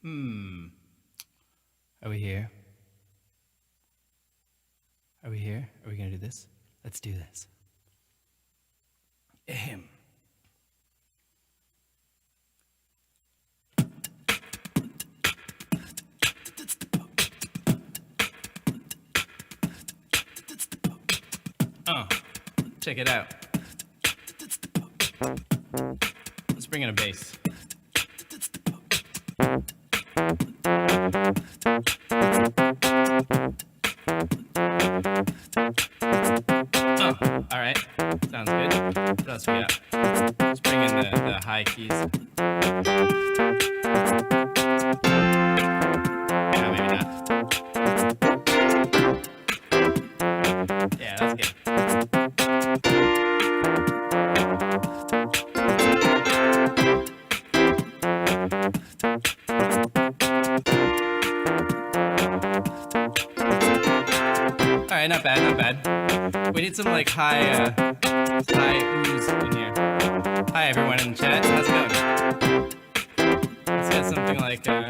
Are we here? Are we here? Are we gonna do this? Let's do this. Ahem. Check it out. Let's bring in a bass. All right, sounds good. What else we got? Let's bring in the high keys. Yeah, maybe not. Yeah, that's good. All right, not bad, not bad. We need some like high ooze in here. Hi everyone in the chat, how's it going? Let's get something like yeah.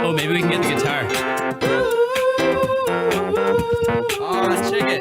Oh, maybe we can get the guitar. Oh, check it.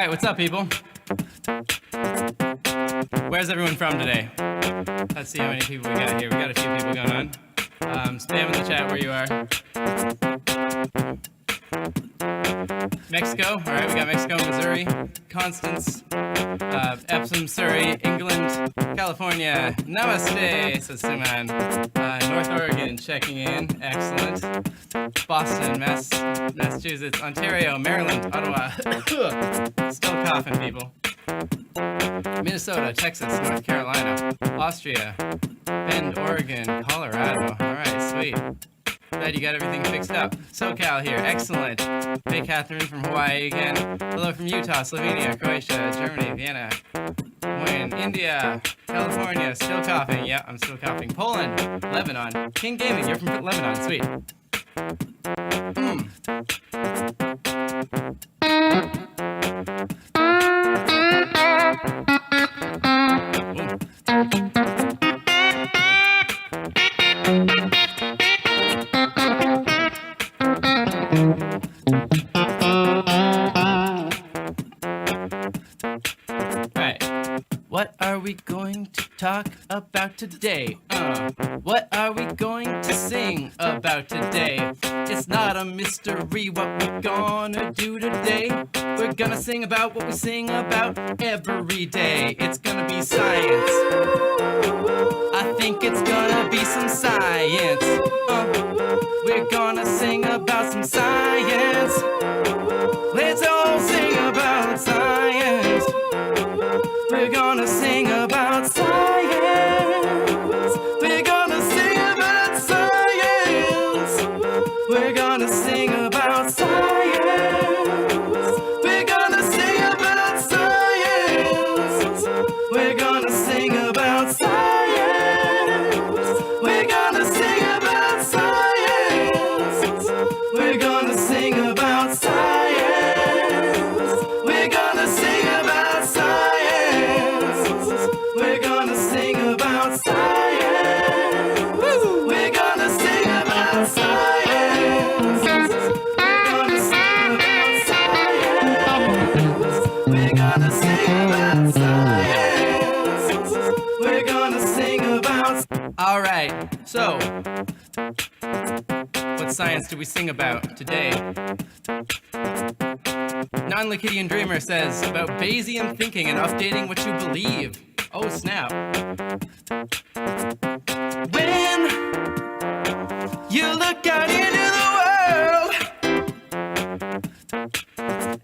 What's up, people? Where's everyone from today? Let's see how many people we got here. We got a few people going on. Spam in the chat where you are. Mexico. All right, we got Mexico, Missouri, Constance, Epsom, Surrey, England, California. Namaste, says Suman. North Oregon checking in. Excellent. Boston, Massachusetts, Ontario, Maryland, Ottawa. Still coughing, people. Minnesota, Texas, North Carolina, Austria, Bend, Oregon, Colorado. All right, sweet. Glad you got everything fixed up. SoCal here, excellent. Hey, Catherine from Hawaii again. Hello from Utah, Slovenia, Croatia, Germany, Vienna, Des Moines, India, California. Still coughing. Yeah, I'm still coughing. Poland, Lebanon. King Gaming, you're from Lebanon. Sweet. What are we going to talk about today? What are we going to sing about today? It's not a mystery what we're gonna do today. We're gonna sing about what we sing about every day. It's gonna be science. I think it's gonna be some science. We're gonna sing about some science. Let's all sing about science. We're gonna sing about science. We're gonna sing about science. We're gonna sing about science. We're gonna sing about science. We're gonna sing about science. We're gonna sing about science. right, so what science do we sing about today? Non-Liquidian Dreamer says about Bayesian thinking and updating what you believe. Oh, snap. When you look out into the world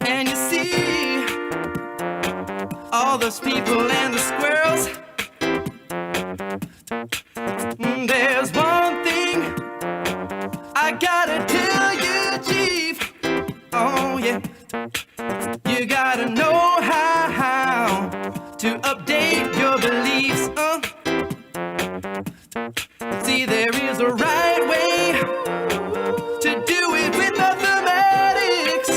and you see all those people and the squirrels, there's one thing I gotta tell you, Chief. Oh, yeah. You gotta know how to update your beliefs. See, there is a right way to do it with mathematics.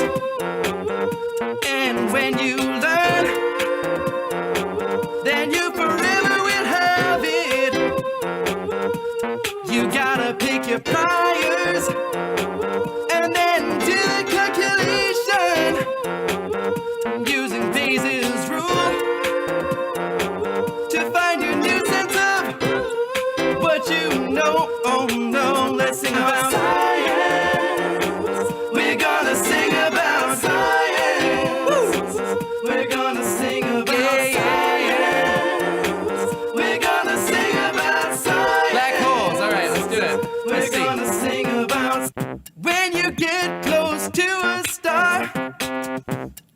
And when you learn, then you forever will have it. You gotta pick your priors and then do the calculation using Bayes' rule to find your new sense of what you know. Oh no, let's sing about science. We're gonna sing about science. We're gonna sing about science. We're gonna sing about science. Black holes, alright, let's do it. We're gonna sing about when you get close to a star.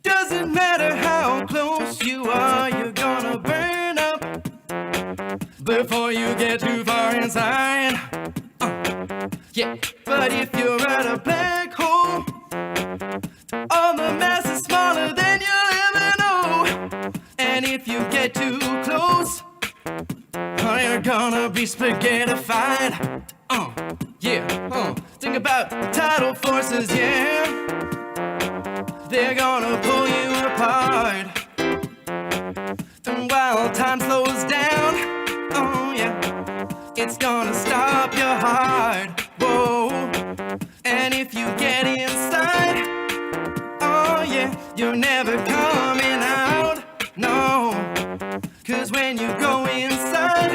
Doesn't matter how close you are, you're gonna burn up before you get too far inside. Yeah, but if you're at a black hole, all the mass is smaller than you'll ever know. And if you get too close, you're gonna be spaghettified. Yeah, think about tidal forces, yeah. They're gonna pull you apart. And while time slows down, oh yeah, it's gonna stop your heart. Whoa. And if you get inside, oh yeah, you're never coming out. No, 'cause when you go inside,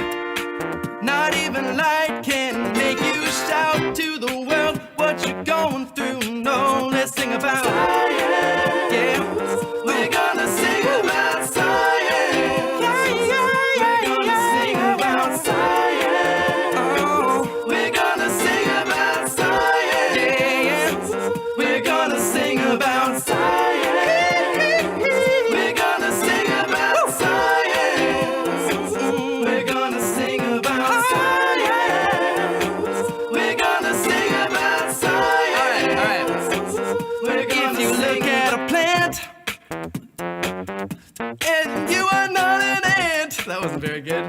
not even light can make you shout to the world what you're going through. No, let's sing about science. Yeah, we're gonna sing about science. We're gonna sing about science. Oh, we're gonna sing about science. Yeah, we're gonna sing about science. We're gonna sing about science. We're gonna sing about science. We're gonna sing about science. All right. If you look at a plant and you are not an ant, that wasn't very good.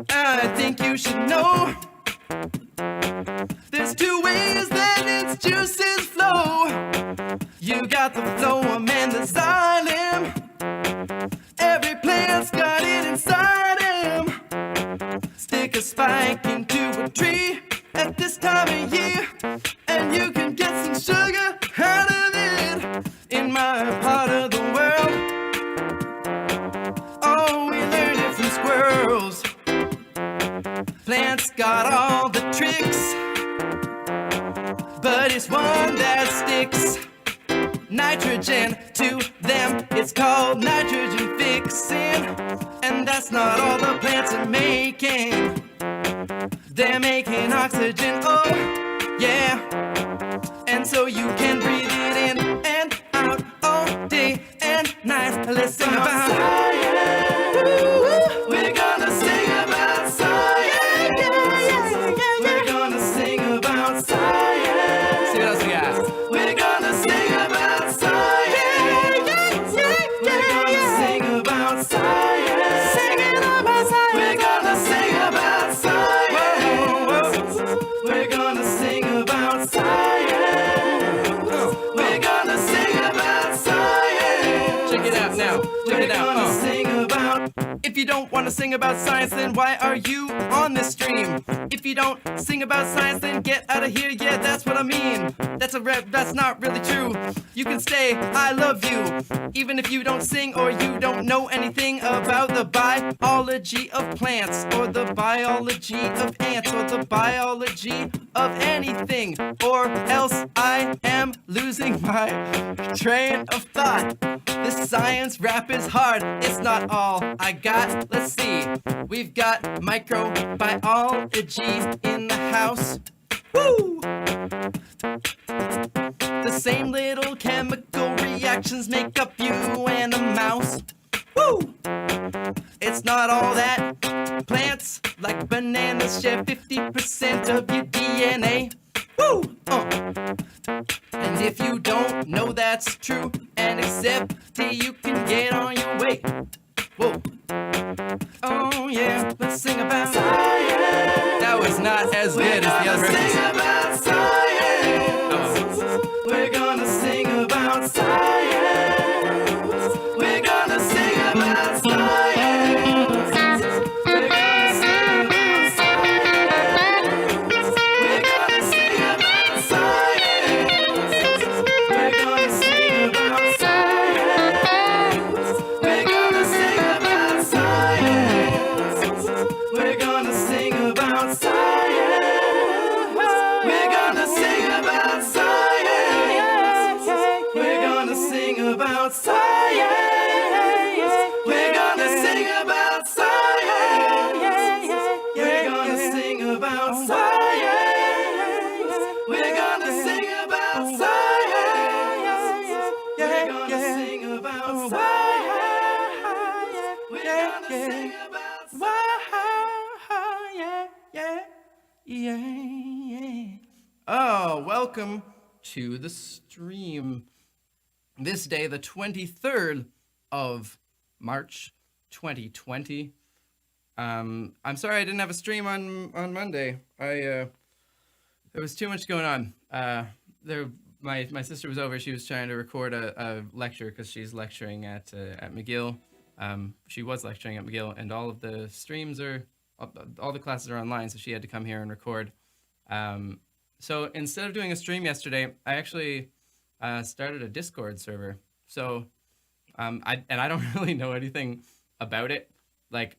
I think you should know there's two ways that its juices flow. You got the phloem and the xylem. Every plant's got it inside him. Stick a spike into a tree at this time of year, and you can get some sugar out of it. In my part of the world, oh, we learned it from squirrels. Plants got all the tricks, but it's one that sticks. Nitrogen to them, it's called nitrogen fixing. And that's not all the plants are making. They're making oxygen, oh yeah. And so you can breathe it in and out all day and night. Let's sing about science. We're gonna sing about science. We're gonna sing about science. See what else we got? We're gonna sing about science. We're gonna sing about science. Singing about science. We're gonna sing about science. We're gonna sing about science. We're gonna sing about science. Check it out now. Check it out. We're gonna sing about. If you don't want to sing about science, then why are you on this stream? If if you don't sing about science, then get out of here. Yeah, that's what I mean. That's not really true. You can stay, I love you. Even if you don't sing or you don't know anything about the biology of plants, or the biology of ants, or the biology of anything, or else I am losing my train of thought. This science rap is hard, it's not all I got. Let's see, we've got microbiology in the house. Woo! The same little chemical reactions make up you and a mouse. Woo! It's not all that. Plants, like bananas, share 50% of your DNA. Woo! And if you don't know that's true and accept it, you can get on your way. Whoa. Oh yeah, let's sing about science. That was not as good as the other version. Sing about science. Oh. We're gonna sing about science. We're gonna sing about science. We're gonna sing about science. We're gonna sing about science. We're gonna sing about science. We're gonna sing about science. We're gonna sing about science. We're gonna sing about science. We're gonna sing about science. We're gonna sing about science. We're gonna sing about science. We're gonna sing about science. We're gonna sing about science. We're gonna sing about science. Oh, welcome to the stream. This day, the 23rd of March, 2020. I'm sorry I didn't have a stream on Monday. There was too much going on. My sister was over. She was trying to record a lecture because she's lecturing at McGill. She was lecturing at McGill, and all of the streams all the classes are online, so she had to come here and record. So instead of doing a stream yesterday, I actually started a Discord server. So I don't really know anything about it. Like,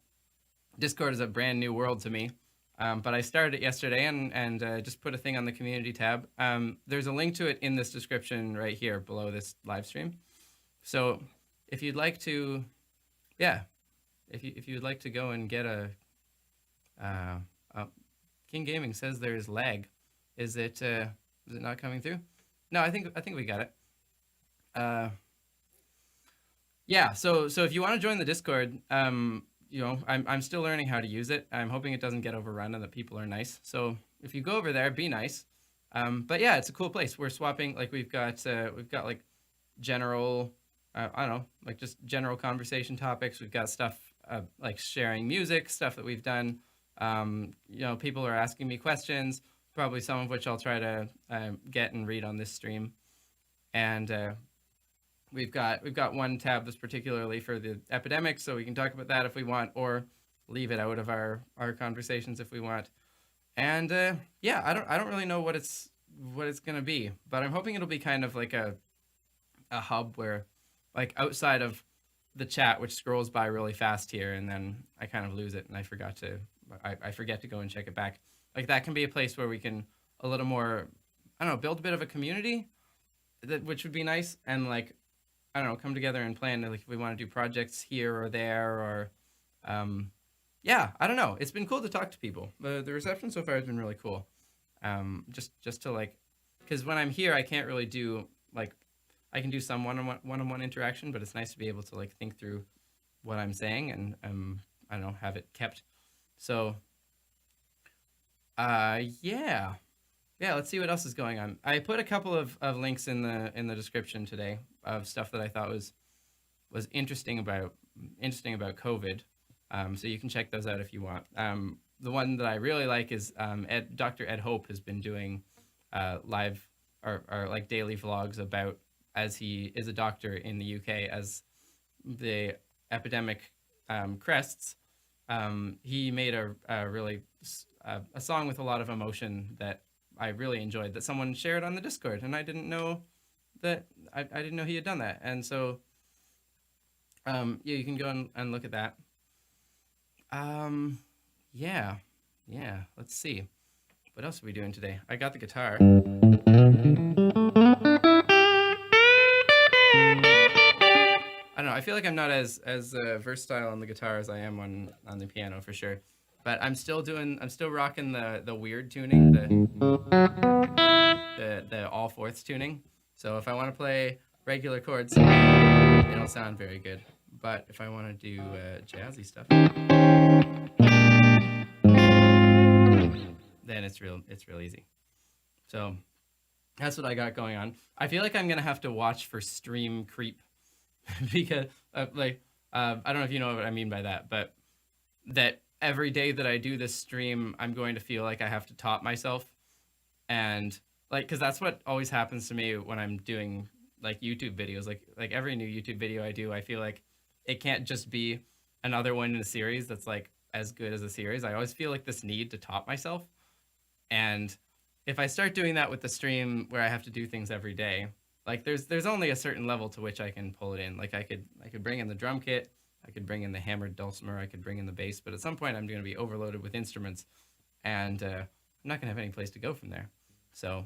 Discord is a brand new world to me. But I started it yesterday and just put a thing on the community tab. There's a link to it in this description right here below this live stream. So if you'd like to, if you'd like to go and get King Gaming says there's lag. Is it not coming through? No, I think we got it. Yeah. So if you want to join the Discord, I'm still learning how to use it. I'm hoping it doesn't get overrun and that people are nice. So if you go over there, be nice. But yeah, it's a cool place. We're swapping, like we've got like general, I don't know, like just general conversation topics. We've got stuff like sharing music, stuff that we've done. People are asking me questions, probably some of which I'll try to get and read on this stream. And we've got one tab that's particularly for the epidemic, so we can talk about that if we want, or leave it out of our conversations if we want. And yeah, I don't really know what it's gonna be, but I'm hoping it'll be kind of like a hub where, like, outside of the chat, which scrolls by really fast here, and then I kind of lose it and I forget to go and check it back. Like, that can be a place where we can a little more, I don't know, build a bit of a community, which would be nice, and like, I don't know, come together and plan, like, if we want to do projects here or there, or yeah, I don't know. It's been cool to talk to people. The reception so far has been really cool. Just to, like, because when I'm here, I can't really do, like, I can do some one-on-one interaction, but it's nice to be able to, like, think through what I'm saying and I don't know, have it kept. So yeah, let's see what else is going on. I put a couple of links in the description today of stuff that I thought was interesting about COVID. So you can check those out if you want. The one that I really like is Dr. Ed Hope has been doing live or like daily vlogs about, as he is a doctor in the UK, as the epidemic crests. He made a really a song with a lot of emotion that I really enjoyed that someone shared on the Discord, and I didn't know that I didn't know he had done that, and so yeah, you can go and look at that. Yeah, yeah. Let's see, what else are we doing today? I got the guitar. I don't know. I feel like I'm not as versatile on the guitar as I am on the piano for sure. But I'm still rocking the weird tuning, the all fourths tuning. So if I want to play regular chords, it'll sound very good. But if I want to do jazzy stuff, then it's real easy. So that's what I got going on. I feel like I'm gonna have to watch for stream creep because I don't know if you know what I mean by that, but that every day that I do this stream, I'm going to feel like I have to top myself, and like because that's what always happens to me when I'm doing like YouTube videos. Like every new YouTube video I do, I feel like it can't just be another one in a series that's like as good as a series. I always feel like this need to top myself, and if I start doing that with the stream where I have to do things every day, like there's only a certain level to which I can pull it in. Like I could bring in the drum kit, I could bring in the hammered dulcimer, I could bring in the bass, but at some point I'm going to be overloaded with instruments, and I'm not going to have any place to go from there. So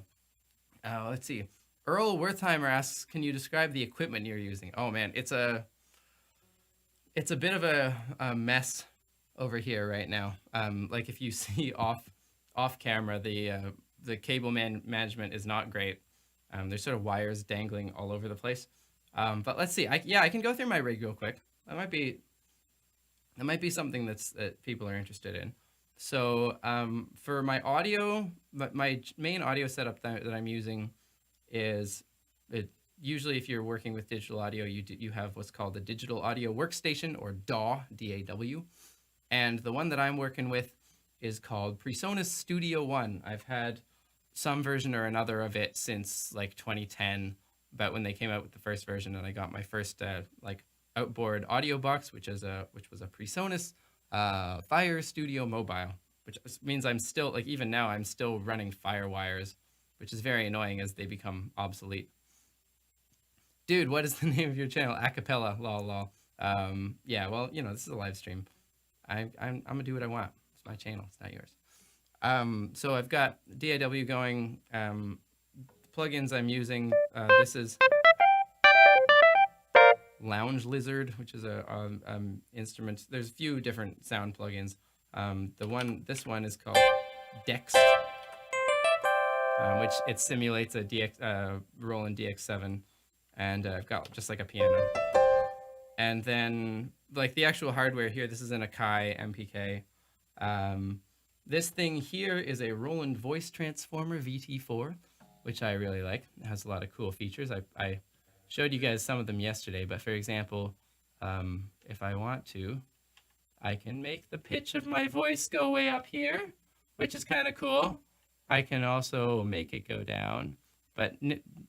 let's see. Earl Wertheimer asks, "Can you describe the equipment you're using?" Oh man, it's a bit of a mess over here right now. Like if you see off camera, the cable management is not great. There's sort of wires dangling all over the place. But let's see. I can go through my rig real quick. That might be something that people are interested in. So for my audio, my main audio setup that I'm using is usually if you're working with digital audio, you have what's called a digital audio workstation, or DAW, D-A-W. And the one that I'm working with is called PreSonus Studio One. I've had some version or another of it since like 2010, about when they came out with the first version, and I got my first like outboard audio box, which was a PreSonus Fire Studio Mobile, which means I'm still, like, even now I'm still running Firewires, which is very annoying as they become obsolete. Dude, what is the name of your channel? Acapella, lol. Yeah, well, this is a live stream. I'm gonna do what I want. It's my channel. It's not yours. So I've got DAW going. Plugins I'm using. This is Lounge Lizard, which is a instrument. There's a few different sound plugins. This one is called Dex, which it simulates a Roland DX7, and I've got just like a piano. And then like the actual hardware here, this is an Akai MPK. This thing here is a Roland Voice Transformer VT4, which I really like. It has a lot of cool features. I showed you guys some of them yesterday, but for example, if I want to, I can make the pitch of my voice go way up here, which is kind of cool. I can also make it go down, but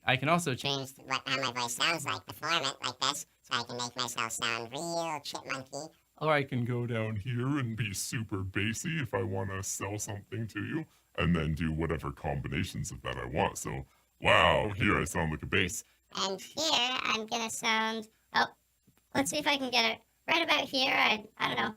I can also change how my voice sounds like, deform it like this, so I can make myself sound real chipmunky. Or I can go down here and be super bassy if I want to sell something to you, and then do whatever combinations of that I want. So, wow, here I sound like a bass. And here I'm gonna sound, let's see if I can get it right about here. I don't know.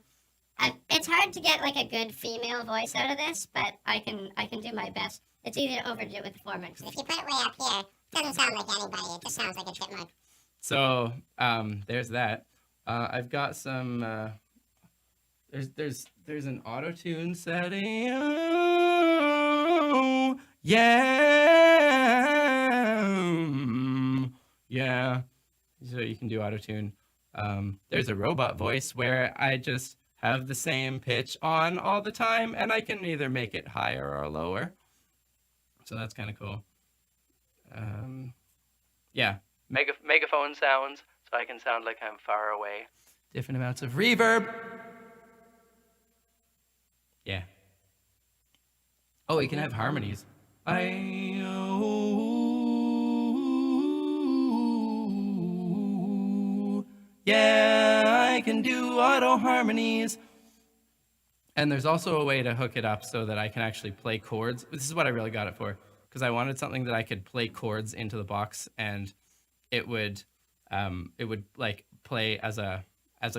It's hard to get like a good female voice out of this, but I can do my best. It's easy to overdo it with the formants. If you put it way up here, it doesn't sound like anybody. It just sounds like a chipmunk. So there's that. I've got some. There's an auto tune setting. Oh, yeah. So you can do auto tune. There's a robot voice where I just have the same pitch on all the time, and I can either make it higher or lower. So that's kind of cool. Yeah, megaphone sounds, so I can sound like I'm far away. Different amounts of reverb. Yeah. Oh, you can have harmonies. Yeah, I can do auto harmonies. And there's also a way to hook it up so that I can actually play chords. This is what I really got it for, because I wanted something that I could play chords into the box, and it would like play as a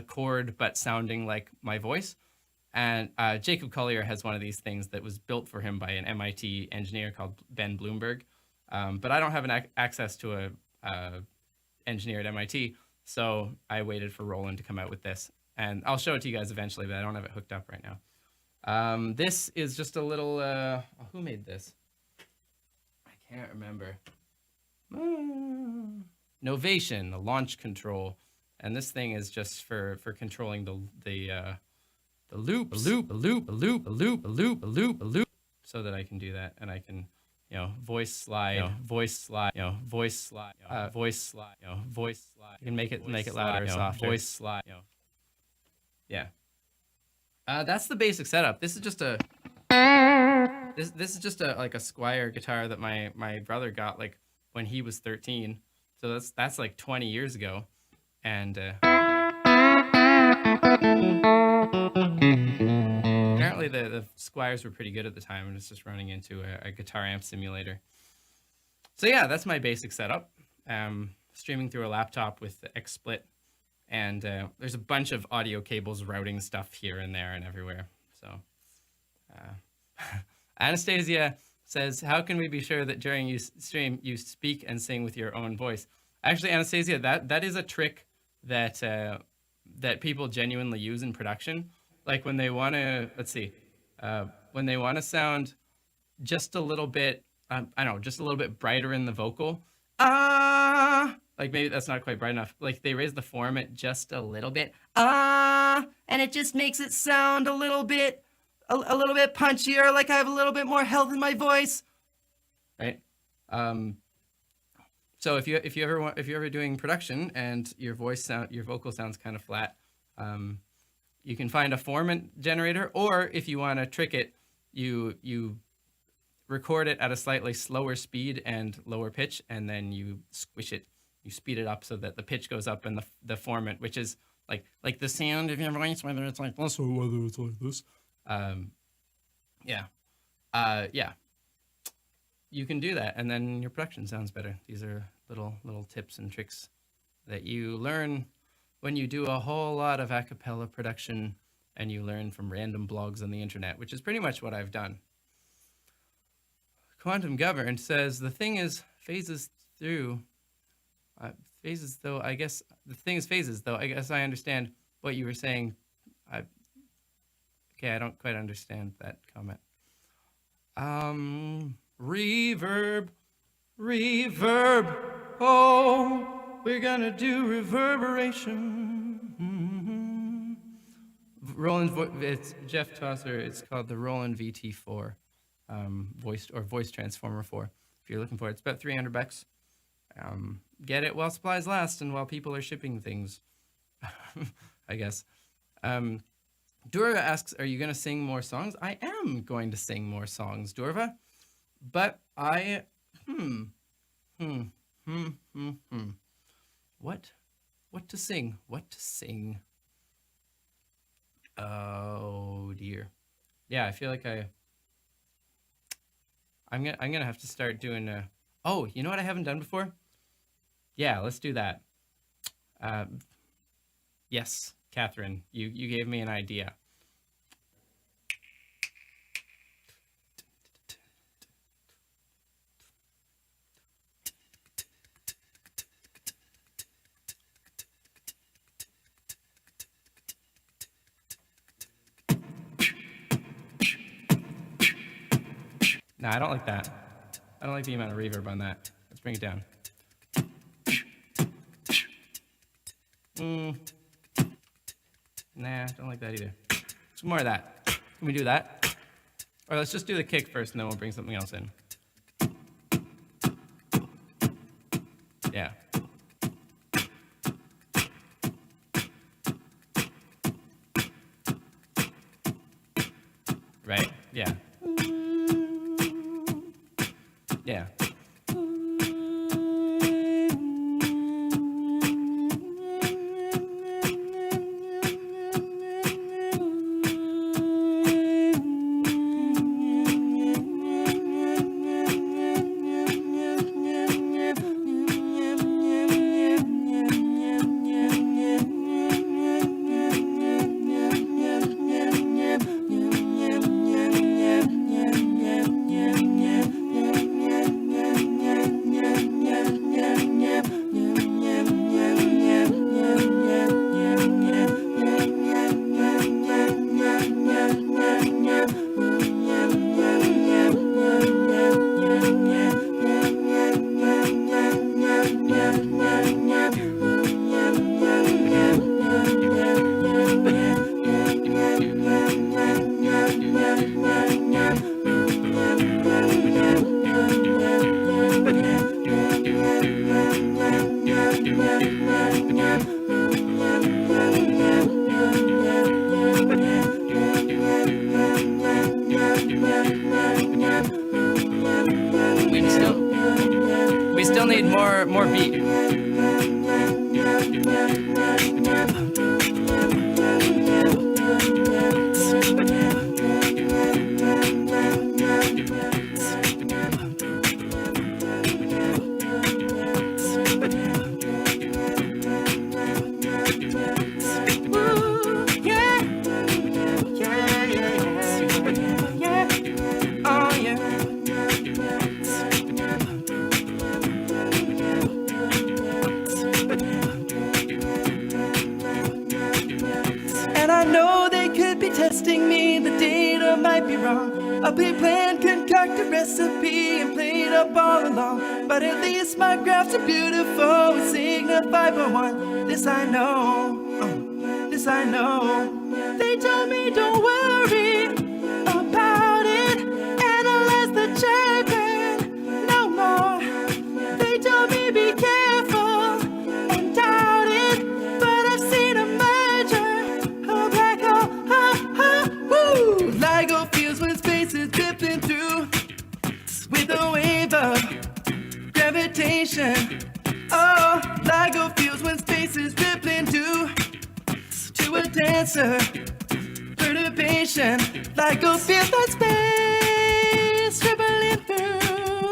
chord, but sounding like my voice. And Jacob Collier has one of these things that was built for him by an MIT engineer called Ben Bloomberg. But I don't have access to a engineer at MIT, so I waited for Roland to come out with this. And I'll show it to you guys eventually, but I don't have it hooked up right now. This is just a little, who made this? I can't remember. Novation, the launch control. And this thing is just for controlling the loop, so that I can do that. And I can, voice slide, voice slide. I can make it louder or softer. Voice slide, Yeah. That's the basic setup. This is just a this is just like a Squier guitar that my brother got like when he was 13. So that's like 20 years ago. And apparently the Squiers were pretty good at the time, and it's just running into a guitar amp simulator. So yeah, that's my basic setup. Streaming through a laptop with the XSplit. And there's a bunch of audio cables routing stuff here and there and everywhere. So Anastasia says, how can we be sure that during you stream you speak and sing with your own voice? Actually, Anastasia, that is a trick that that people genuinely use in production. Like when they want to, when they want to sound just a little bit, just a little bit brighter in the vocal. Like maybe that's not quite bright enough. Like they raise the formant just a little bit. And it just makes it sound a little bit punchier, like I have a little bit more health in my voice. Right? So if you're ever doing production and your vocal sounds kind of flat, you can find a formant generator, or if you want to trick it, you record it at a slightly slower speed and lower pitch, and then you squish it. You speed it up so that the pitch goes up, and the formant, which is like the sound of your voice, whether it's like this or whether it's like this. You can do that, and then your production sounds better. These are little tips and tricks that you learn when you do a whole lot of a cappella production, and you learn from random blogs on the internet, which is pretty much what I've done. Quantum Governed says the thing is phases though. I guess the thing is phases though. I guess I understand what you were saying. I don't quite understand that comment. Reverb. Oh, we're gonna do reverberation. Roland, it's Jeff Tosser. It's called the Roland VT4, voice transformer 4. If you're looking for it, it's about $300. Get it while supplies last and while people are shipping things, I guess. Durva asks, are you going to sing more songs? I am going to sing more songs, Durva. But I, What to sing? Oh dear. Yeah, I feel like I'm gonna have to start doing oh, you know what I haven't done before? Yeah, let's do that. Yes, Catherine, you gave me an idea. No, I don't like that. I don't like the amount of reverb on that. Let's bring it down. Nah, don't like that either. Some more of that. Can we do that? Or let's just do the kick first, and then we'll bring something else in. Yeah. Right? Yeah. Yeah. still need more beat. Testing me, the data might be wrong. A pre-planned, concocted recipe and played up all along. But at least my graphs are beautiful and signify for one. This I know, this I know. They told me don't worry about it. Analyze the JPEG no more. They told me be careful and doubt it. But I've seen a merger, a black hole. Woo! LIGO feels when space is drifting through with a wave of gravitation. Oh, LIGO feels when space is drifting through to a dancer perturbation. LIGO feels that space dribbling through.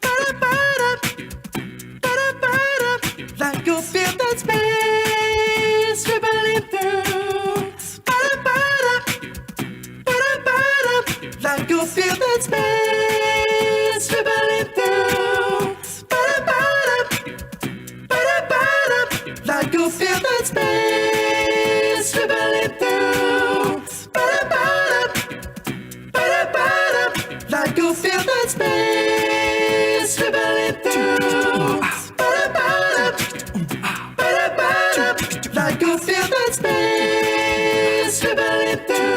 Ba-da-ba-da, ba-da-ba-da. LIGO feels that space dribbling through. LIGO feel that space dribbling through. LIGO feel that space dribbling through. LIGO feel that space dribbling through. LIGO feel that space dribbling through.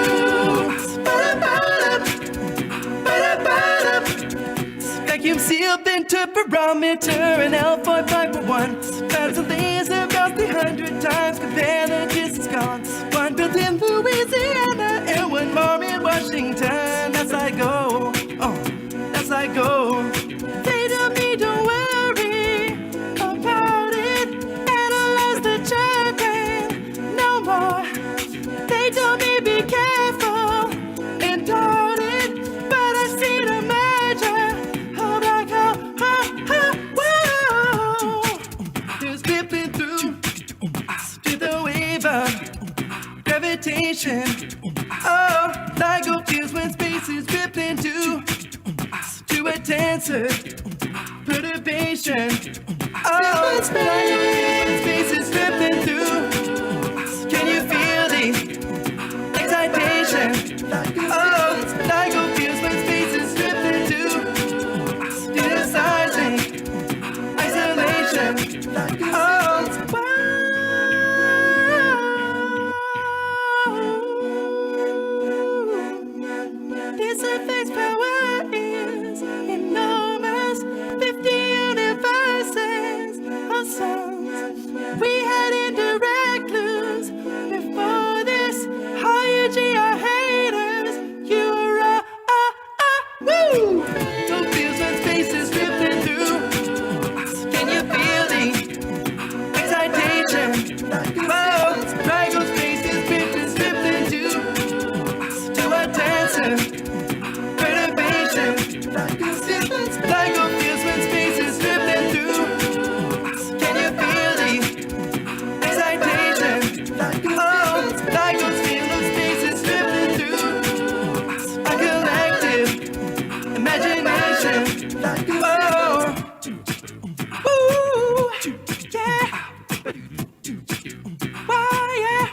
Vacuum sealed interferometer and L4 pipe for one. Bounce a laser bounce 300 times, compare the distance gone. One built in Louisiana and one more in Washington. That's LIGO, that's LIGO. They tell me don't worry about it. Analyze the JPEG no more. They told me be careful and doubt it. But I've seen a merger. Gravitation. Oh, LIGO feels when space is drifting to a tensor perturbation. Oh, LIGO feels when space is drifting through. Can you feel the excitation? Oh, LIGO feels when space is drifting to downsizing, isolation. Oh, this affects power is enormous. 50 universes of songs. We had indirect clues before this. All you GR haters, you're woo! Don't feel when space is drifting through. Can you feel the excitation? Oh, LIGO space is drifting to a dancer. LIGO feels when space is drifting through. Can you feel the excitation? Oh, LIGO's feel when space is drifting through. A collective imagination. Oh, ooh, yeah. Oh, yeah.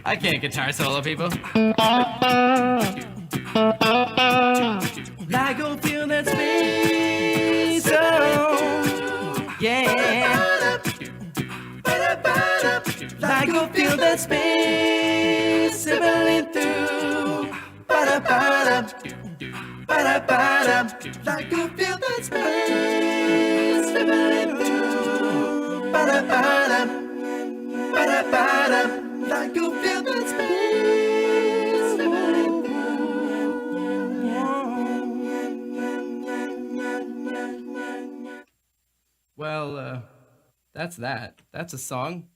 I can't guitar solo, people. LIGO feel that space, oh, yeah. like a field that's space sibbling through. Ba-da-ba-da, ba-da-ba-da, like a field that's space sibbling through. Ba-da-ba-da, ba-da-ba-da, like a field that's space sibbling through. Well, that's that. That's a song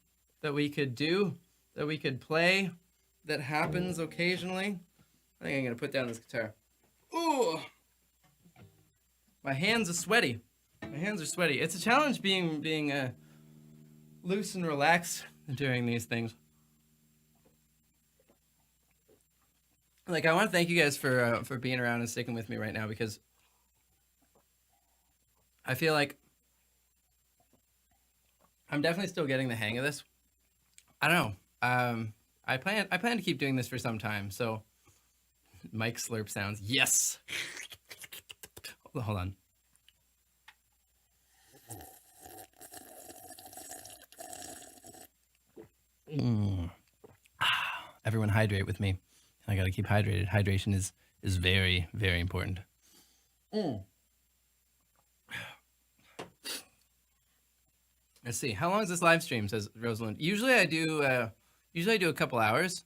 that we could do, that we could play, that happens occasionally. I think I'm gonna put down this guitar. Ooh, my hands are sweaty. My hands are sweaty. It's a challenge being loose and relaxed during these things. Like, I want to thank you guys for being around and sticking with me right now, because I feel like I'm definitely still getting the hang of this. I don't know. I plan to keep doing this for some time. So, mic slurp sounds. Yes. Hold on. Everyone hydrate with me. I gotta keep hydrated. Hydration is very, very important. Let's see. How long is this live stream? Says Rosalind. Usually I do a couple hours.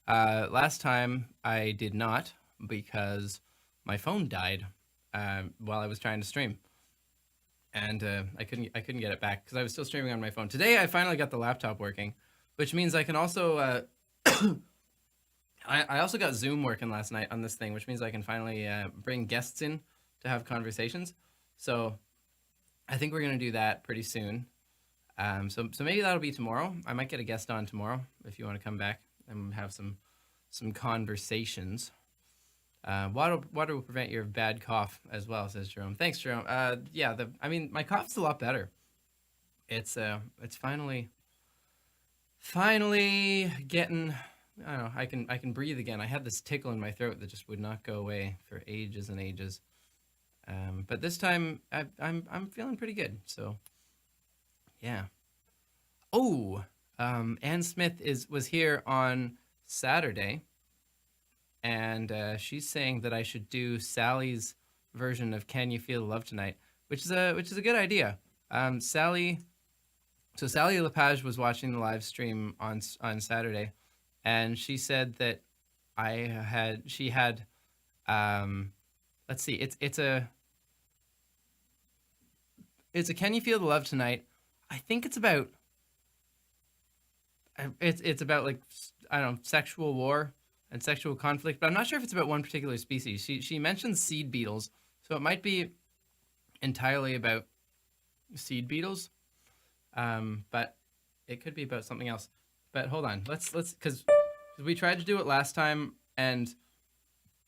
Last time I did not, because my phone died while I was trying to stream, and I couldn't get it back because I was still streaming on my phone. Today I finally got the laptop working, which means I can also I also got Zoom working last night on this thing, which means I can finally bring guests in to have conversations. So I think we're gonna do that pretty soon. So maybe that'll be tomorrow. I might get a guest on tomorrow if you want to come back and have some conversations. Water will prevent your bad cough as well, says Jerome. Thanks, Jerome. Yeah, my cough's a lot better. It's finally getting. I don't know. I can breathe again. I had this tickle in my throat that just would not go away for ages and ages. But this time I'm feeling pretty good. So. Yeah. Oh, Ann Smith was here on Saturday, and she's saying that I should do Sally's version of "Can You Feel the Love Tonight," which is a good idea. Sally Lepage was watching the live stream on Saturday, and she said that she had let's see, it's a "Can You Feel the Love Tonight." I think it's about like, I don't know, sexual war and sexual conflict, but I'm not sure if it's about one particular species. She mentions seed beetles, so it might be entirely about seed beetles, but it could be about something else. But hold on, let's because we tried to do it last time and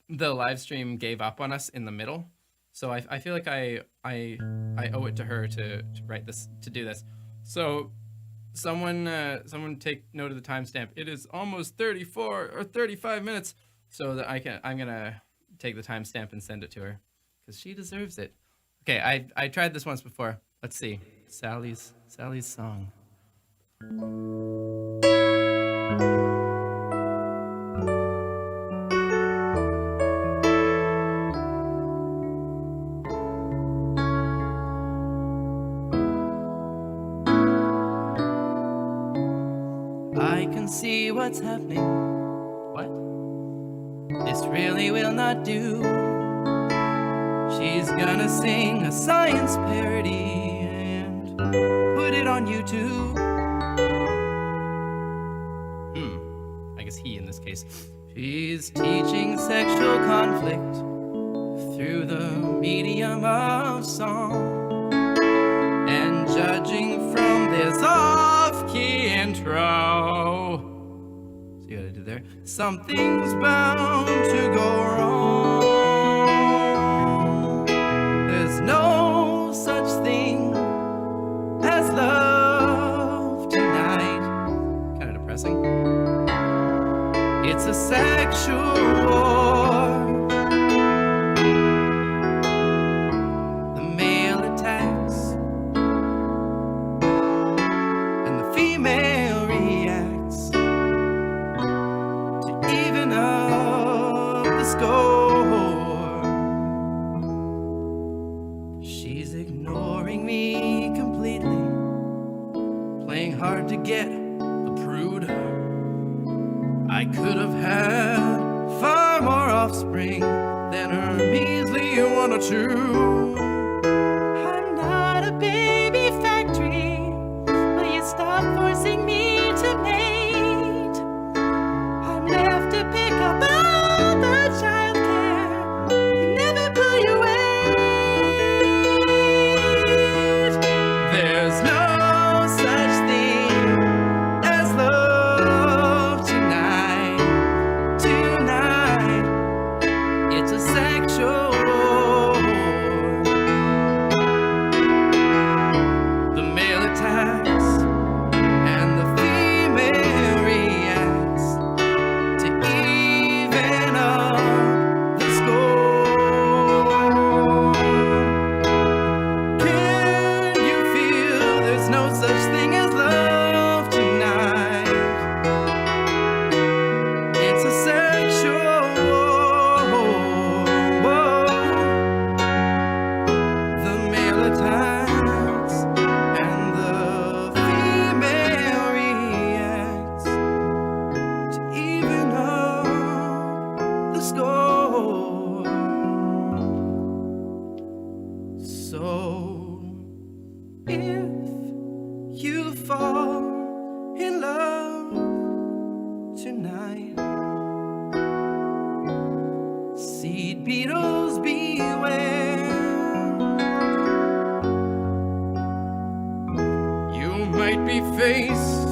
the live stream gave up on us in the middle. So I feel like I owe it to her to write this, to do this. So someone take note of the timestamp. It is almost 34 or 35 minutes. So that I'm gonna take the timestamp and send it to her because she deserves it. Okay, I tried this once before. Let's see. Sally's song. I can see what's happening. What? This really will not do. She's gonna sing a science parody and put it on YouTube. I guess he in this case. She's teaching sexual conflict through the medium of song and judging from this off-key intro. See what I did there? Something's bound to go wrong. There's no such thing as love tonight. Kind of depressing. It's a sexual war. The male attacks and the female reacts. me completely, playing hard to get the prude. I could have had far more offspring than her measly one or two. I'm not a baby factory. Will you stop forcing me to mate? I'm left to pick up all the childcare. You never pull your weight. There's no such thing as love tonight. Tonight, it's a sexual war. The male attacks and the female reacts to even up the score. Can you feel there's no such thing as love tonight? It's a sexual war. The male attacks and the female reacts to even up the score. So if you fall in love tonight, seed beetles beware. You might be faced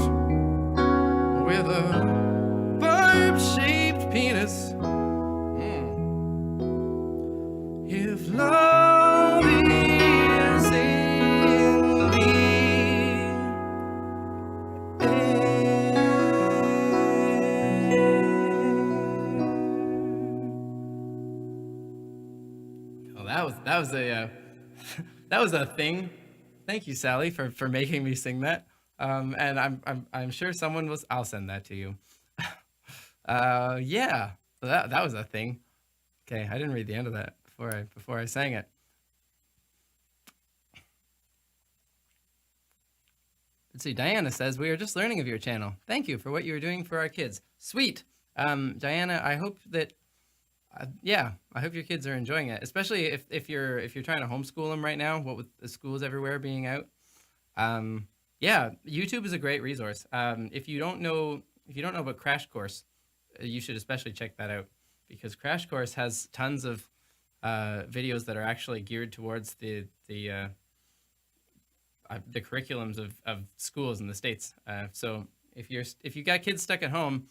with a barb-shaped penis. If love is in the Oh, that was a that was a thing. Thank you, Sally, for making me sing that. And I'm sure someone was. I'll send that to you. Yeah, that was a thing. Okay, I didn't read the end of that before I sang it. Let's see. Diana says we are just learning of your channel. Thank you for what you are doing for our kids. Sweet. Diana, I hope that. Yeah, I hope your kids are enjoying it, especially if you're trying to homeschool them right now. What with the schools everywhere being out, yeah, YouTube is a great resource. If you don't know about Crash Course, you should especially check that out, because Crash Course has tons of videos that are actually geared towards the curriculums of schools in the States. So if you got kids stuck at home,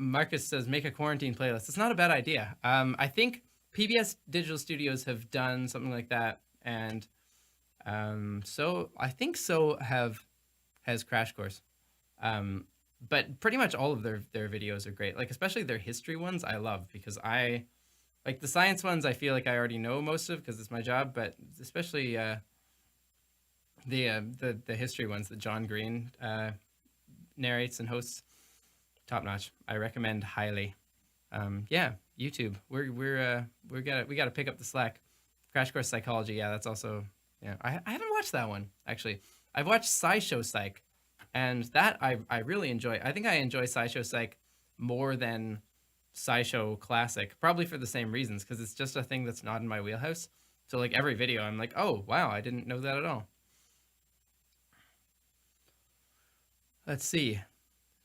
Marcus says, make a quarantine playlist. It's not a bad idea. I think PBS Digital Studios have done something like that, and so I think has Crash Course. But pretty much all of their videos are great. Like especially their history ones, I love, because I like the science ones. I feel like I already know most of because it's my job, but especially the history ones that John Green narrates and hosts. Top notch. I recommend highly. Yeah, YouTube. We gotta pick up the slack. Crash Course Psychology. Yeah, that's also. Yeah, I haven't watched that one actually. I've watched SciShow Psych, and that I really enjoy. I think I enjoy SciShow Psych more than SciShow Classic, probably for the same reasons, because it's just a thing that's not in my wheelhouse. So like every video, I'm like, oh wow, I didn't know that at all. Let's see.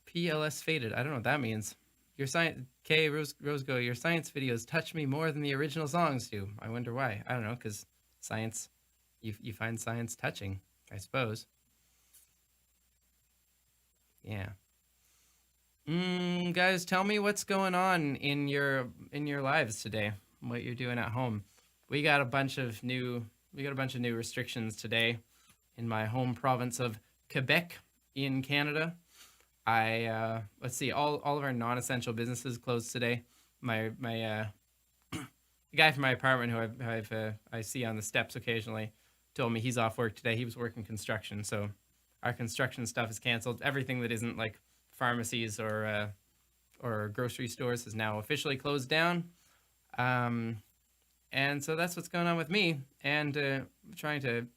PLS faded. I don't know what that means. Your science, K Rosego, your science videos touch me more than the original songs do. I wonder why. I don't know, because science, you find science touching, I suppose. Yeah. Guys, tell me what's going on in your lives today. What you're doing at home. We got a bunch of new restrictions today in my home province of Quebec in Canada. Let's see, all of our non-essential businesses closed today. My the guy from my apartment who I see on the steps occasionally told me he's off work today. He was working construction, so our construction stuff is canceled. Everything that isn't like pharmacies or grocery stores is now officially closed down. And so that's what's going on with me, and trying to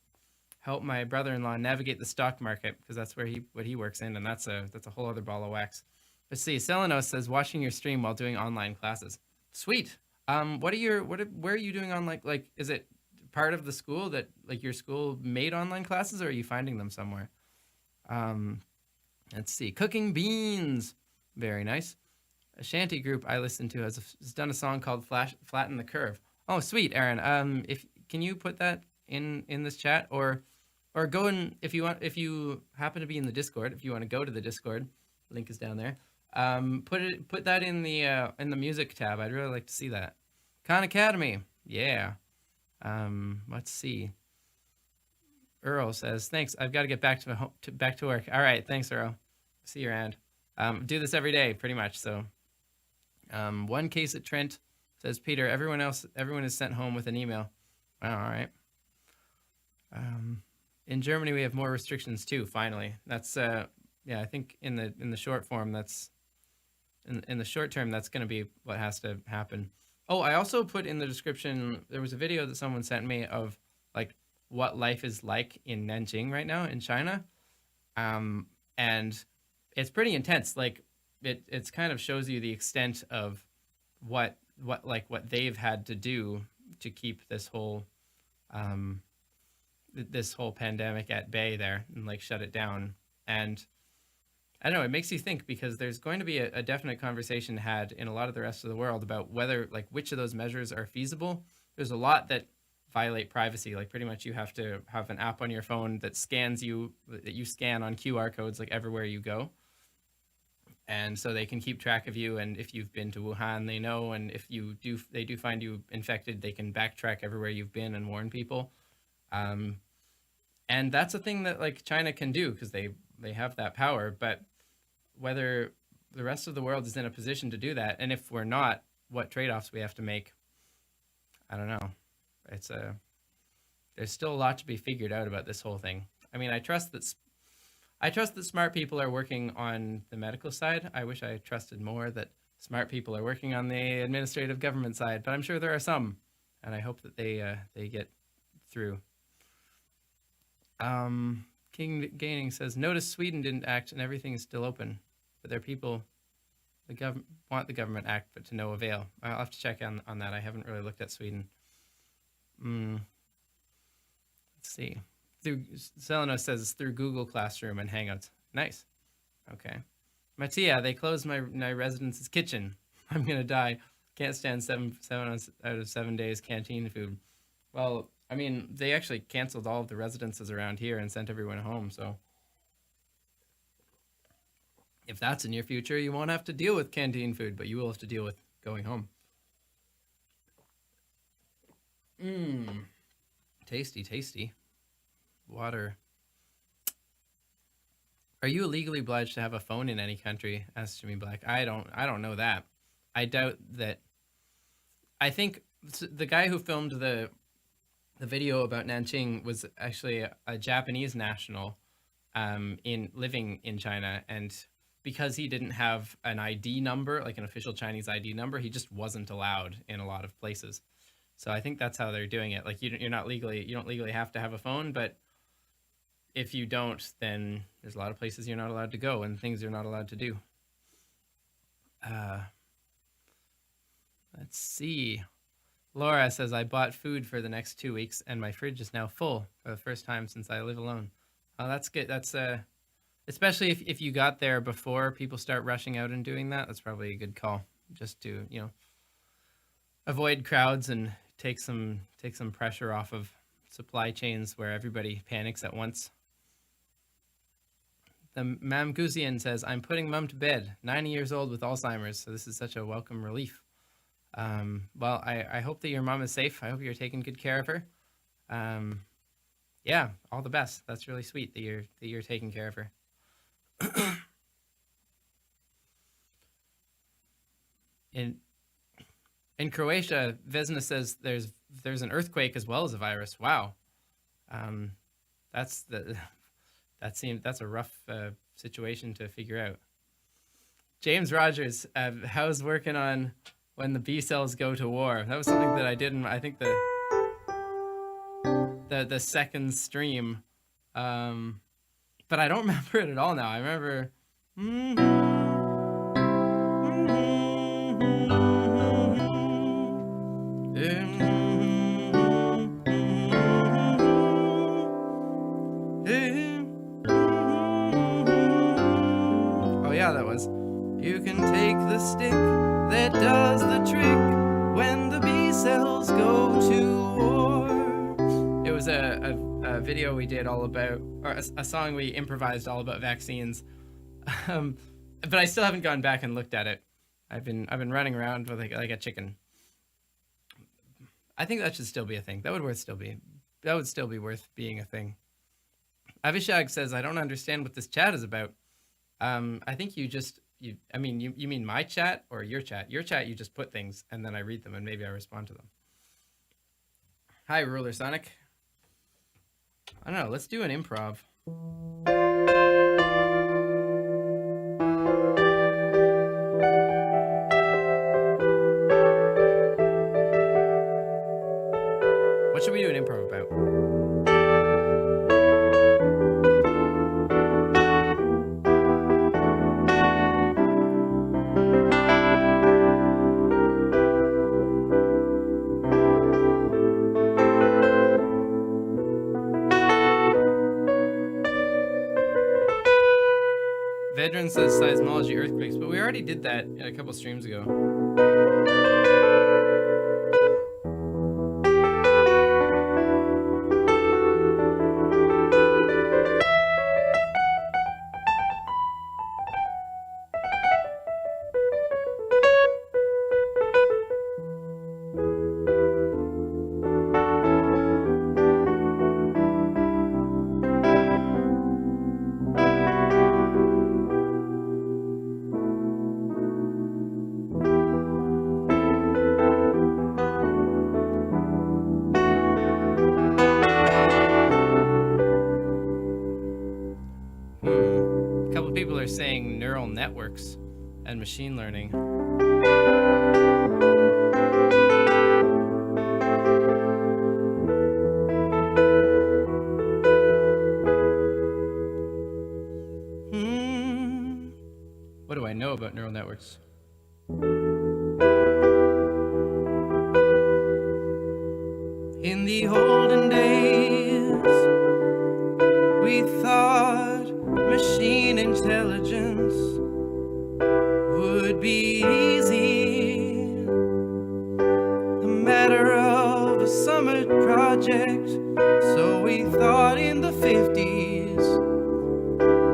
help my brother-in-law navigate the stock market because that's what he works in, and that's a whole other ball of wax. Let's see. Selenos says watching your stream while doing online classes. Sweet. Where are you doing online? Like, is it part of the school that like your school made online classes, or are you finding them somewhere? Um, let's see. Cooking beans. Very nice. A shanty group I listen to has done a song called Flatten the Curve. Oh, sweet, Aaron. If can you put that in this chat, or go in if you want, if you happen to be in the Discord, if you want to go to the Discord, link is down there. Put that in the music tab. I'd really like to see that. Khan Academy. Yeah. Let's see. Earl says, "Thanks. I've got to get back back to work." All right. Thanks, Earl. See you around. Do this every day, pretty much. So, one case at Trent says, Peter, everyone is sent home with an email. Wow, all right. In Germany, we have more restrictions too. Finally, that's yeah. I think in the short form, that's in the short term, that's going to be what has to happen. Oh, I also put in the description. There was a video that someone sent me of like what life is like in Nanjing right now in China, and it's pretty intense. Like it's kind of shows you the extent of what they've had to do to keep this whole pandemic at bay there and like shut it down. And I don't know, it makes you think because there's going to be a definite conversation had in a lot of the rest of the world about whether like which of those measures are feasible. There's a lot that violate privacy. Like pretty much you have to have an app on your phone that scans you, that you scan on QR codes like everywhere you go. And so they can keep track of you, and if you've been to Wuhan, they know, and if they do find you infected, they can backtrack everywhere you've been and warn people. And that's a thing that like China can do because they have that power. But whether the rest of the world is in a position to do that, and if we're not, what trade-offs we have to make, I don't know. There's still a lot to be figured out about this whole thing. I mean, I trust that smart people are working on the medical side. I wish I trusted more that smart people are working on the administrative government side, but I'm sure there are some, and I hope that they get through. King Gaining says, notice Sweden didn't act and everything is still open, but their people want the government act, but to no avail. I'll have to check on that. I haven't really looked at Sweden. Let's see. Selenos says through Google Classroom and Hangouts. Nice. Okay. Mattia, they closed my residence's kitchen. I'm gonna die. Can't stand 7 out of 7 days canteen food. Well, I mean, they actually canceled all of the residences around here and sent everyone home. So if that's in your future, you won't have to deal with canteen food, but you will have to deal with going home. Tasty, tasty. Water. Are you legally obliged to have a phone in any country? Asked Jimmy Black. I don't know that. I doubt that. I think the guy who filmed the video about Nanjing was actually a Japanese national living in China, and because he didn't have an ID number, like an official Chinese ID number, he just wasn't allowed in a lot of places. So I think that's how they're doing it. Like you don't legally have to have a phone, but if you don't, then there's a lot of places you're not allowed to go and things you're not allowed to do. Let's see. Laura says, I bought food for the next 2 weeks and my fridge is now full for the first time since I live alone. Oh, that's good. That's especially if you got there before people start rushing out and doing that, that's probably a good call just to, avoid crowds and take some pressure off of supply chains where everybody panics at once. The Mamguzian says, I'm putting Mum to bed, 90 years old with Alzheimer's, so this is such a welcome relief. Well, I hope that your mom is safe. I hope you're taking good care of her. Yeah, all the best. That's really sweet that you're taking care of her. In Croatia, Vesna says there's an earthquake as well as a virus. Wow, that's a rough situation to figure out. James Rogers, how's working on when the B cells go to war. That was something that I did in, I think, the second stream. But I don't remember it at all now. I remember. Oh yeah, that was. You can take the stick that does the trick when the B cells go to war. It was a video we did all about, or a song we improvised all about vaccines. But I still haven't gone back and looked at it. I've been running around with like a chicken. I think that should still be a thing. That would still be worth being a thing. Avishag says, I don't understand what this chat is about. I think you mean my chat or your chat? Your chat, you just put things and then I read them and maybe I respond to them. Hi, Ruler Sonic. I don't know, let's do an improv. What should we do an improv about? Vedran says seismology earthquakes, but we already did that a couple streams ago. Saying neural networks and machine learning. What do I know about neural networks? In the olden days, we thought machine intelligence would be easy, a matter of a summer project. So we thought in the 50s,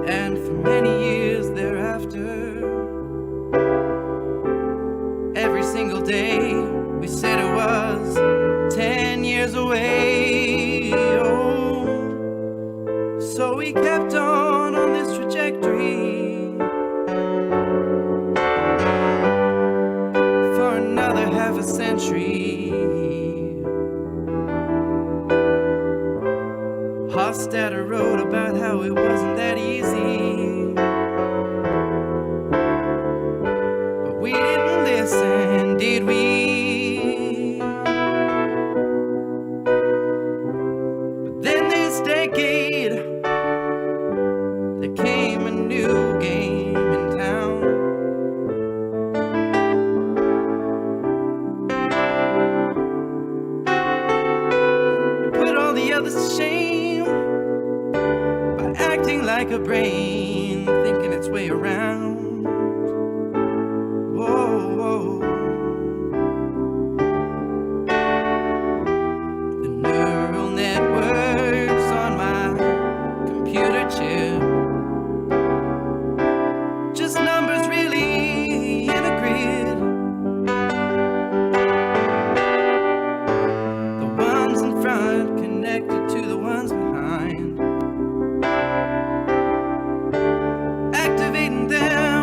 and for many years thereafter, every single day we said it was 10 years away. Oh, so we kept on this trajectory for another half a century. Hofstadter wrote about how it wasn't that easy, but we didn't listen, did we? But then this decade, there came a new game in town. It put all the others to shame by acting like a brain, thinking its way around. Whoa, whoa. The neural networks on my computer chip, just numbers really in a grid. The ones in front connected to the ones behind, activating them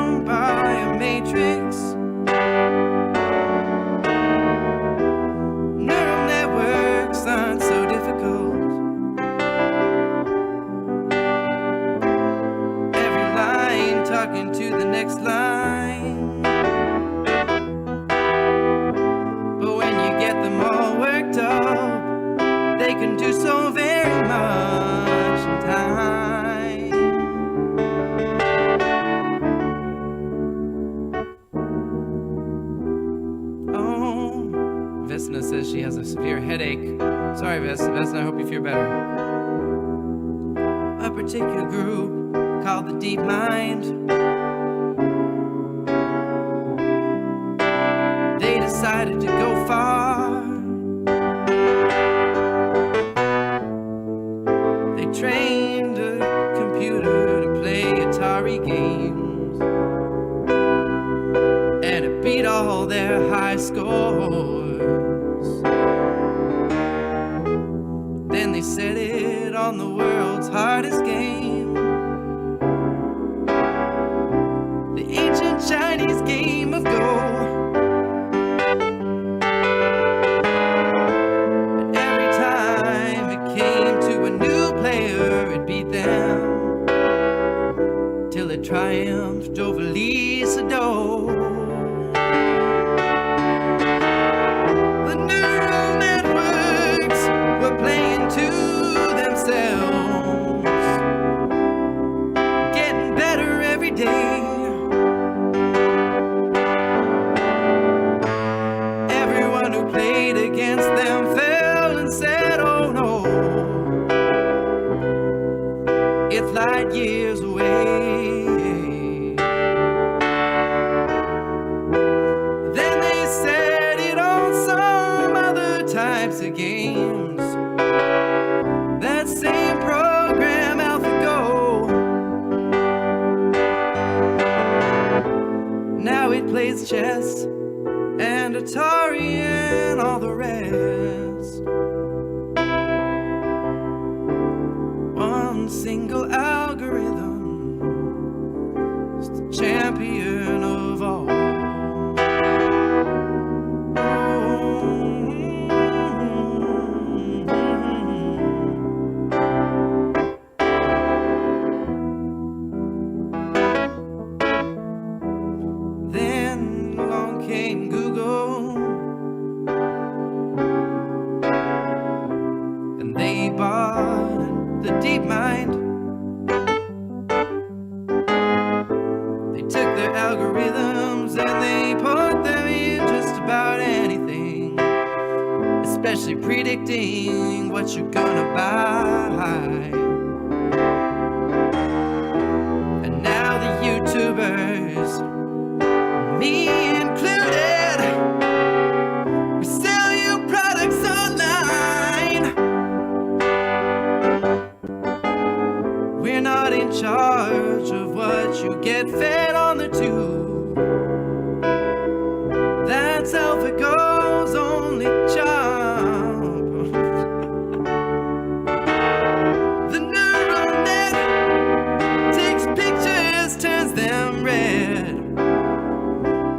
a particular group called the Deep Mind. They decided to go far. They trained a computer to play Atari games, and it beat all their high scores. Then they set it on the world's hardest game, the ancient Chinese game of Go. And every time it came to a new player, it beat them till it triumphed over Lee Sedol. The neural networks were playing to themselves, getting better every day. Everyone who played against them fell and said, oh no, it's light years away. Then they set it on some other types of games. That same program, AlphaGo, now it plays chess and Atari and all the rest. One single algorithm is the champion of all. Then along came Google, and they bought the Deep Mind. They took their algorithms and they put them in just about anything, especially predicting what you're gonna buy. And now the YouTubers, me included, we sell you products online. We're not in charge of what you get fed on the tube. That's AlphaGo's only job. The neural net takes pictures, turns them red,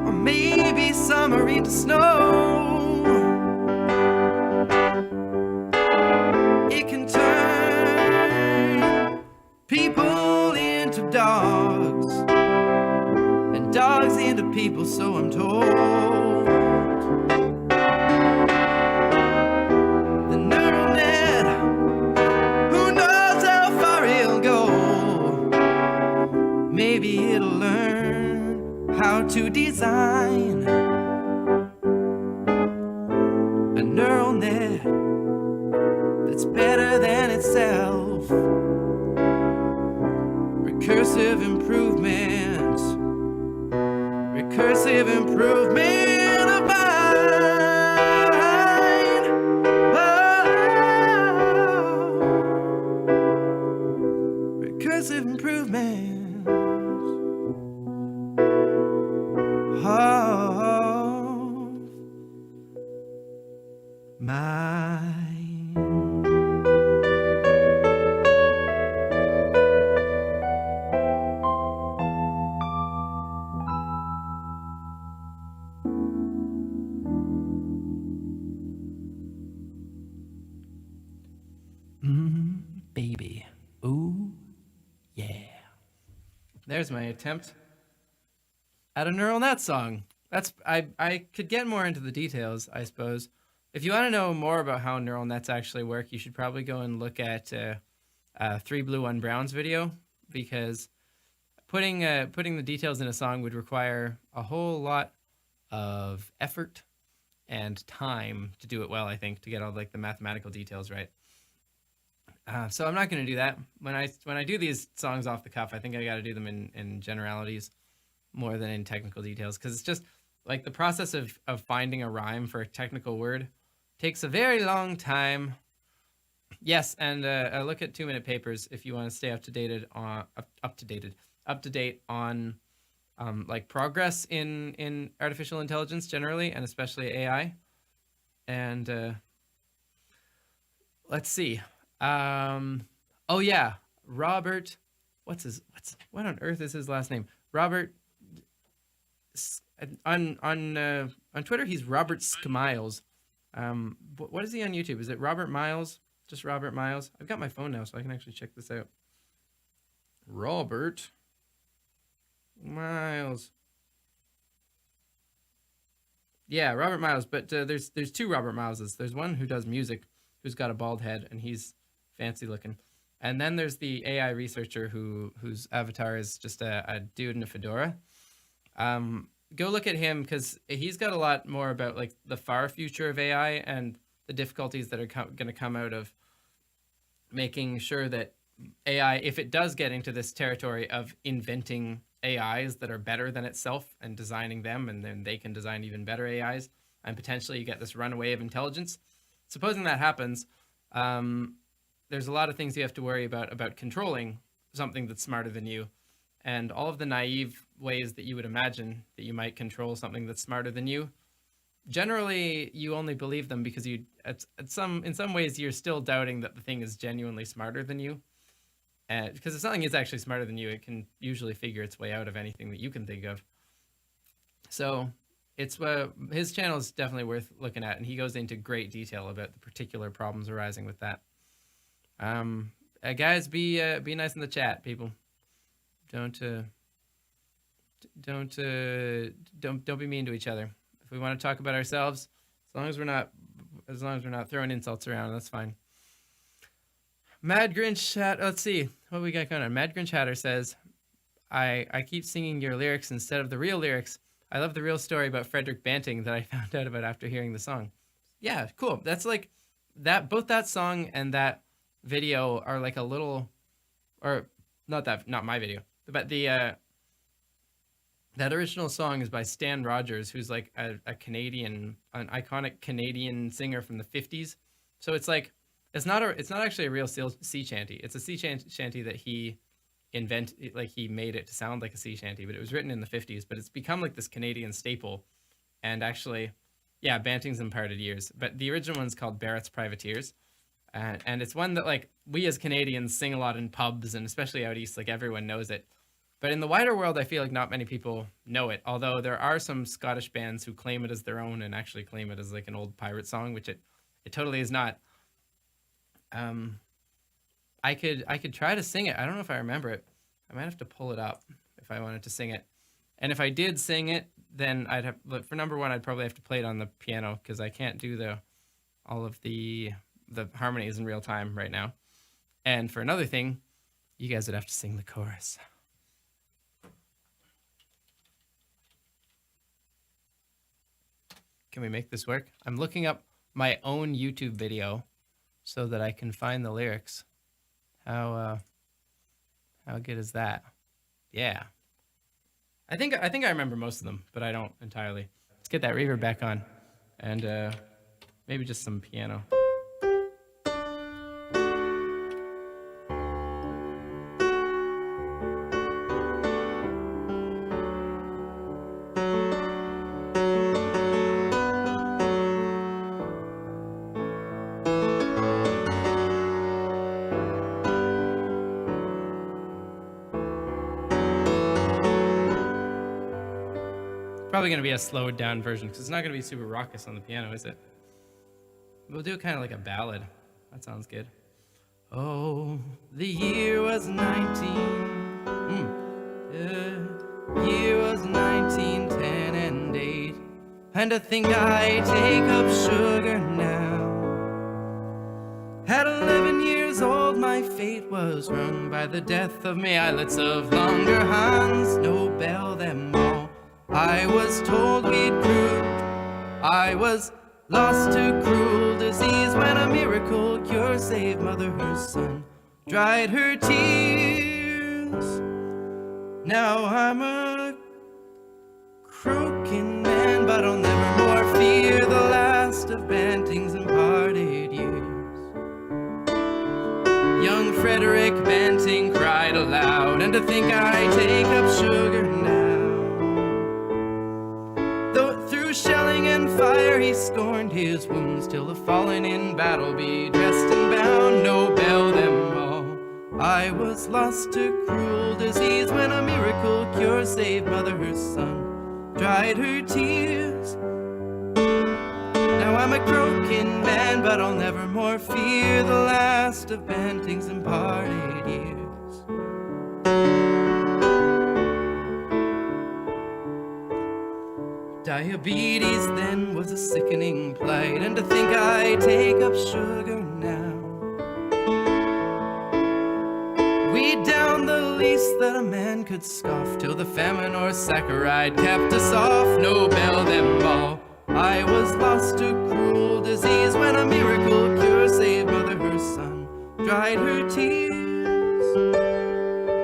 or maybe summer into snow. It can turn people into dogs, and dogs into people, so I'm told. The neural net, who knows how far it'll go? Maybe it'll learn how to design a neural net that's better than itself. Recursive improvement, recursive improvement of mine. Oh, recursive improvement of mine. Baby. Ooh, yeah. There's my attempt at a neural net song. I could get more into the details, I suppose. If you want to know more about how neural nets actually work, you should probably go and look at 3 Blue 1 Brown's video, because putting the details in a song would require a whole lot of effort and time to do it well, I think, to get all like the mathematical details right. So I'm not going to do that. When I do these songs off the cuff, I think I got to do them in generalities more than in technical details, because it's just like the process of finding a rhyme for a technical word takes a very long time. Yes, and look at 2-minute papers if you want to stay up to date on like progress in artificial intelligence generally, and especially AI. And let's see. Oh yeah, Robert. What on earth is his last name? Robert. On Twitter, he's Robert Skmiles. What is he on YouTube? Is it Robert Miles? Just Robert Miles. I've got my phone now, so I can actually check this out. Robert Miles. Yeah, Robert Miles. But there's two Robert Mileses. There's one who does music, who's got a bald head, and he's fancy looking. And then there's the AI researcher whose avatar is just a dude in a fedora. Go look at him, because he's got a lot more about like the far future of AI and the difficulties that are going to come out of making sure that AI, if it does get into this territory of inventing AIs that are better than itself and designing them, and then they can design even better AIs, and potentially you get this runaway of intelligence. Supposing that happens, there's a lot of things you have to worry about controlling something that's smarter than you. And all of the naive ways that you would imagine that you might control something that's smarter than you, generally you only believe them because in some ways you're still doubting that the thing is genuinely smarter than you. And because if something is actually smarter than you, it can usually figure its way out of anything that you can think of. So it's his channel is definitely worth looking at, and he goes into great detail about the particular problems arising with that. Guys, be nice in the chat, people. Don't be mean to each other. If we want to talk about ourselves, as long as we're not throwing insults around, that's fine. Mad Grinch Chat. Let's see what we got going on. Mad Grinch Hatter says, I keep singing your lyrics instead of the real lyrics. I love the real story about Frederick Banting that I found out about after hearing the song. Yeah, cool. That's like that. Both that song and that video are like a little, or not my video. But that original song is by Stan Rogers, who's like an iconic Canadian singer from the 50s. So it's like it's not actually a real sea shanty. It's a sea shanty that he invented, like he made it to sound like a sea shanty, but it was written in the 50s. But it's become like this Canadian staple. And actually, yeah, Banting's imparted years. But the original one's called Barrett's Privateers. And it's one that like we as Canadians sing a lot in pubs, and especially out east, like everyone knows it. But in the wider world, I feel like not many people know it, although there are some Scottish bands who claim it as their own and actually claim it as like an old pirate song, which it totally is not. I could try to sing it. I don't know if I remember it. I might have to pull it up if I wanted to sing it. And if I did sing it, then I'd have, for number one, I'd probably have to play it on the piano, because I can't do all of the harmonies in real time right now. And for another thing, you guys would have to sing the chorus. Can we make this work? I'm looking up my own YouTube video so that I can find the lyrics. How good is that? Yeah. I think I remember most of them, but I don't entirely. Let's get that reverb back on, and maybe just some piano. Probably going to be a slowed down version, because it's not going to be super raucous on the piano, is it? We'll do it kind of like a ballad. That sounds good. Oh, the year was 1910 and 8, and I think I take up sugar now. At 11 years old, my fate was rung by the death of me islets of longer Hans Nobel them all. I was told we'd crude. I was lost to cruel disease when a miracle cure saved mother her son, dried her tears. Now I'm a croaking man, but I'll never more fear the last of Banting's imparted years. Young Frederick Banting cried aloud, and to think I take up sugar now. Though through shelling and fire he scorned his wounds, till the fallen in battle be dressed and bound, no bell them all. I was lost to cruel disease when a miracle cure saved mother her son, dried her tears. Now I'm a croaking man, but I'll never more fear the last of Banting's imparted years. Diabetes then was a sickening plight, and to think I take up sugar now. We downed the least that a man could scoff, till the famine or saccharide capped us off, no bell them all. I was lost to cruel disease when a miracle cure saved mother her son, dried her tears.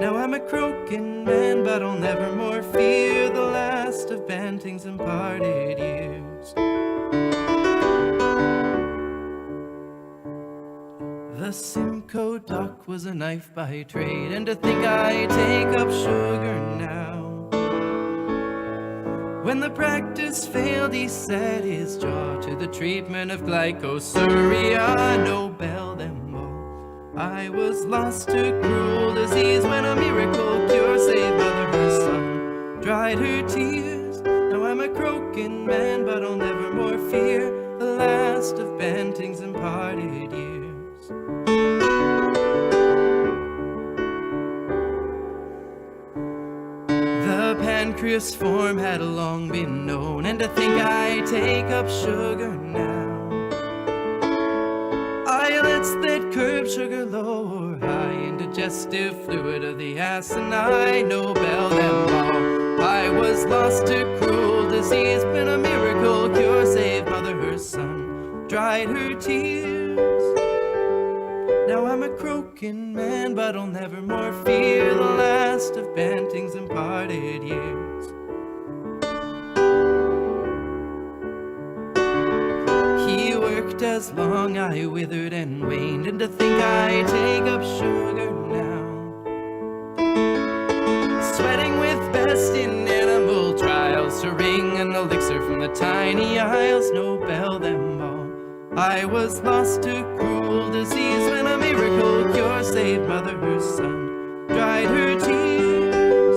Now I'm a croaking man, but I'll never more fear the last of Banting's imparted years. The Simcoe Doc was a knife by trade, and to think I take up sugar now. When the practice failed, he set his jaw to the treatment of glycosuria, no bell them all. I was lost to cruel disease when a miracle cure saved mother her son, dried her tears. Now I'm a croaking man, but I'll never more fear the last of Banting's imparted years. The pancreas form had long been known, and to think I take up sugar now. Islets that curb sugar low or high, indigestive fluid of the asinine, no bell them all. I was lost to cruel disease when a miracle cure saved mother her son, dried her tears. Now I'm a croaking man, but I'll never more fear the last of Banting's imparted years. He worked as long I withered and waned, and to think I take up sugar now. Sweating with best in animal trials, to wring an elixir from the tiny isles, no bell them all. I was lost to cruel disease when a miracle cure saved mother her son, dried her tears.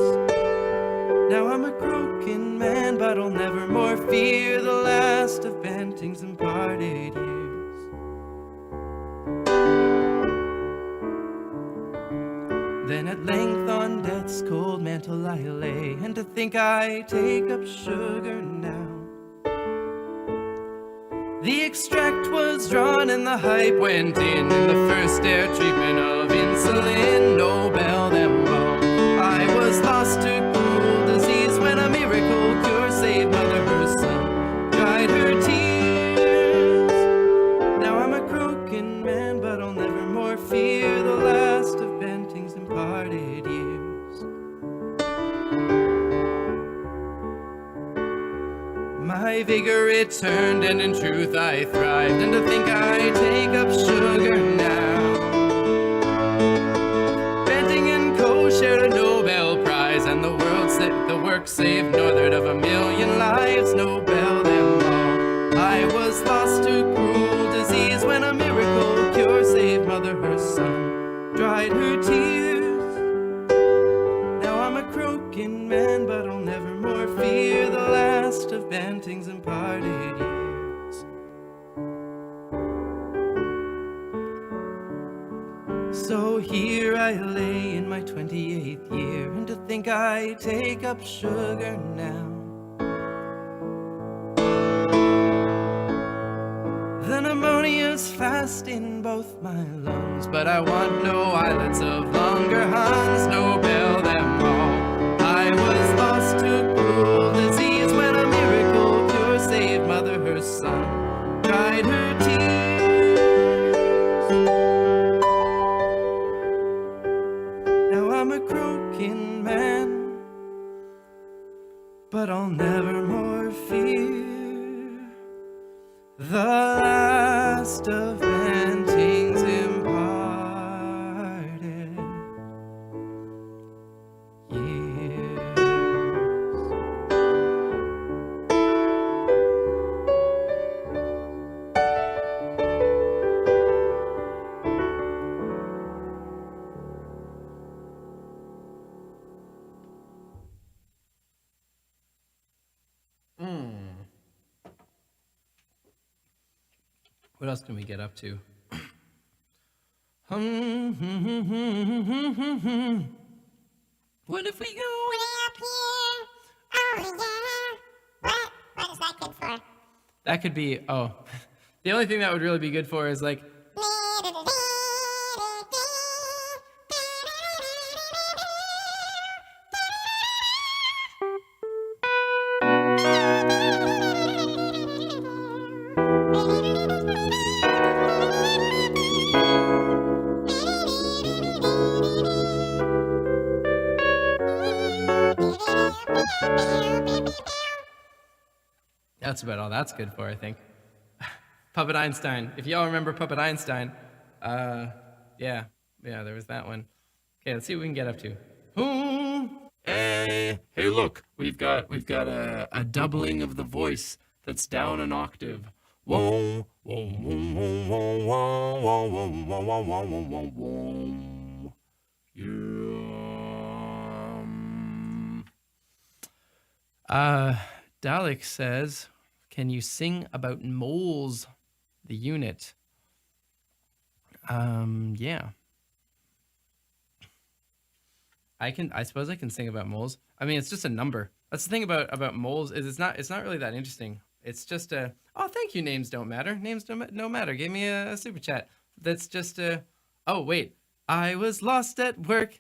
Now I'm a croaking man, but I'll never more fear the last of Banting's imparted years. Then at length on death's cold mantle I lay, and to think I take up sugar now. The extract was drawn and the hype went in the first air treatment of insulin, no bell them all. I was lost to cruel disease when a miracle cure saved mother her son, dried her tears. Now I'm a croaking man, but I'll never more fear the last of Banting's imparted years. My vigor returned, and in truth I thrived, and to think I take up sugar now. Banting and Co. shared a Nobel Prize, and the work saved northward of 1,000,000 lives, no bell them all. I was lost to cruel disease when a miracle cure saved mother her son, dried her tears. Now I'm a croaking man, but I'll never more fear the last of Banting's imparted years. So here I lay in my 28th year, and to think I take up sugar now. The pneumonia's fast in both my lungs, but I want no islets of longer Huns, no bell them all. I was lost to cruel disease when a miracle cure saved mother her son, I'm a croaking man, but I'll never more fear the last of Banting's imparted years. What else can we get up to? What if we go Way up here. Oh, yeah. What is that good for? That could be, the only thing that would really be good for is like, that's about all that's good for, I think. Puppet Einstein. If y'all remember Puppet Einstein, yeah, there was that one. Okay, let's see what we can get up to. Hey, look, we've got a doubling of the voice that's down an octave. Whoa, whoa, whoa, whoa, whoa, whoa, whoa, whoa, whoa, whoa, whoa, whoa. Yeah. Dalek says, can you sing about moles, the unit? Yeah. I suppose I can sing about moles. I mean, it's just a number. That's the thing about moles is it's not really that interesting. It's just thank you, Names Don't Matter. Names don't matter. Gave me a super chat. That's just oh wait. I was lost at work.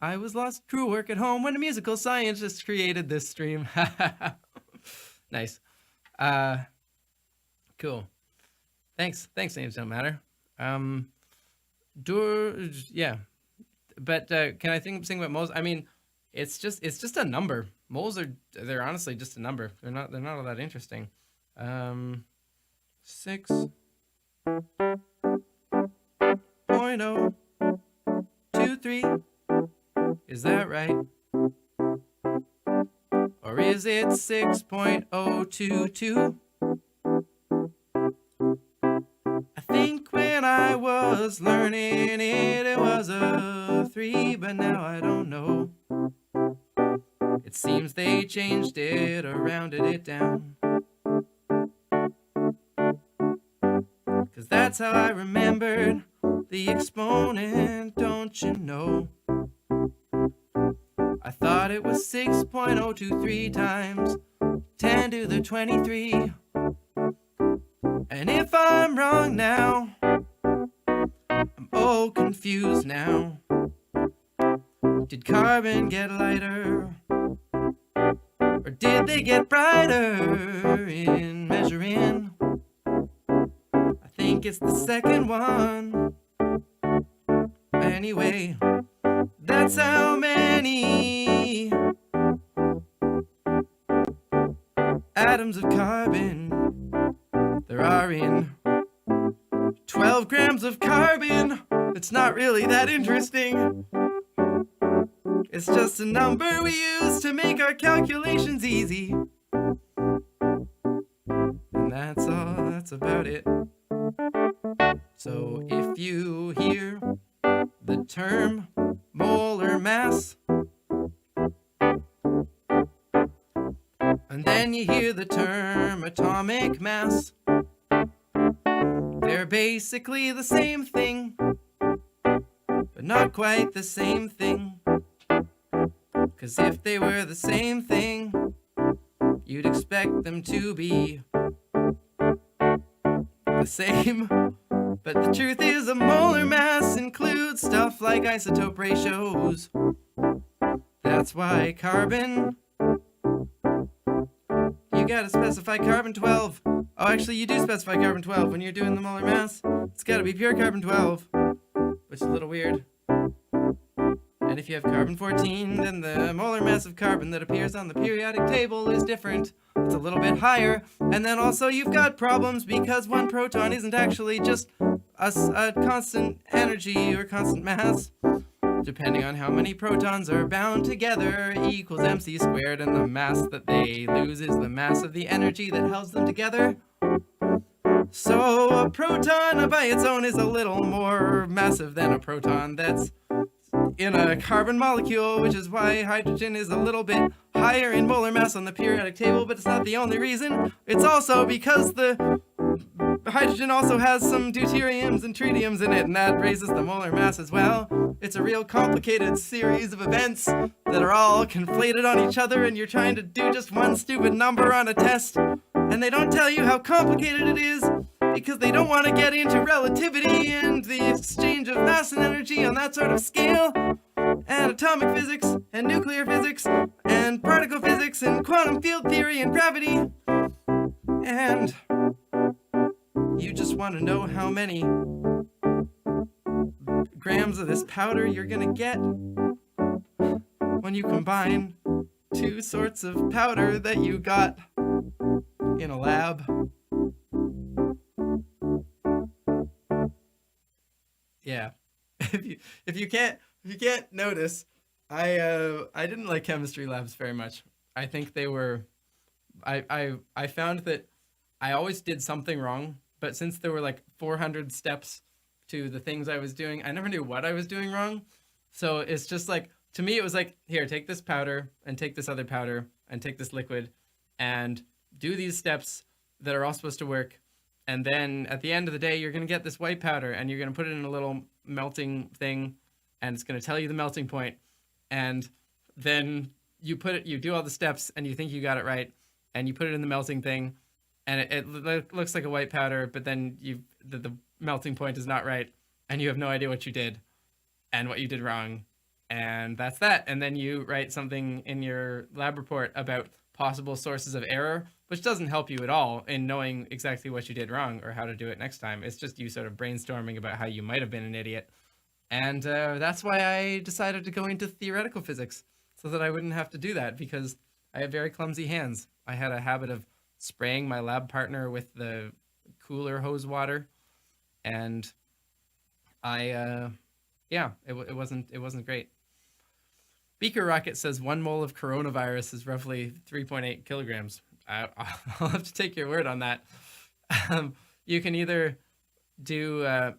I was lost crew work at home when a musical scientist created this stream. Nice. Cool. Thanks, Names Don't Matter. Yeah. But can I sing about moles? I mean, it's just a number. Moles they're honestly just a number. They're not all that interesting. 6.023. Is that right? Or is it 6.022? I think when I was learning it was a 3, but now I don't know. It seems they changed it or rounded it down. 'Cause that's how I remembered the exponent, don't you know? I thought it was 6.023 times 10 to the 23. And if I'm wrong now, I'm all confused now. Did carbon get lighter? Or did they get brighter in measuring? I think it's the second one. Anyway, that's how many atoms of carbon there are in 12 grams of carbon. It's not really that interesting. It's just a number we use to make our calculations easy. And that's all, that's about it. So if you hear the term molar mass, and then you hear the term atomic mass, they're basically the same thing, but not quite the same thing. 'Cause if they were the same thing, you'd expect them to be the same. But the truth is a molar mass includes stuff like isotope ratios. That's why carbon, you gotta specify carbon-12. Oh, actually, you do specify carbon-12 when you're doing the molar mass. It's gotta be pure carbon-12, which is a little weird. And if you have carbon-14, then the molar mass of carbon that appears on the periodic table is different. It's a little bit higher. And then also you've got problems because one proton isn't actually just a constant energy or constant mass. Depending on how many protons are bound together, E equals mc squared, and the mass that they lose is the mass of the energy that holds them together. So a proton by its own is a little more massive than a proton that's in a carbon molecule, which is why hydrogen is a little bit higher in molar mass on the periodic table, but it's not the only reason. It's also because the hydrogen also has some deuteriums and tritiums in it, and that raises the molar mass as well. It's a real complicated series of events that are all conflated on each other, and you're trying to do just one stupid number on a test, and they don't tell you how complicated it is because they don't want to get into relativity and the exchange of mass and energy on that sort of scale, and atomic physics and nuclear physics and particle physics and quantum field theory and gravity. And you just want to know how many grams of this powder you're gonna get when you combine two sorts of powder that you got in a lab. Yeah. If you can't notice, I didn't like chemistry labs very much. I think they were I found that I always did something wrong, but since there were like 400 steps to the things I was doing, I never knew what I was doing wrong. So it's just like, to me it was like, here, take this powder and take this other powder and take this liquid and do these steps that are all supposed to work. And then at the end of the day, you're going to get this white powder and you're going to put it in a little melting thing and it's going to tell you the melting point. And then you do all the steps and you think you got it right and you put it in the melting thing and it looks like a white powder, but then the melting point is not right and you have no idea what you did and what you did wrong. And that's that. And then you write something in your lab report about possible sources of error, which doesn't help you at all in knowing exactly what you did wrong or how to do it next time. It's just you sort of brainstorming about how you might have been an idiot. And that's why I decided to go into theoretical physics, so that I wouldn't have to do that, because I have very clumsy hands. I had a habit of spraying my lab partner with the cooler hose water, and it wasn't great. Beaker Rocket says 1 mole of coronavirus is roughly 3.8 kilograms. I'll have to take your word on that. You can either do,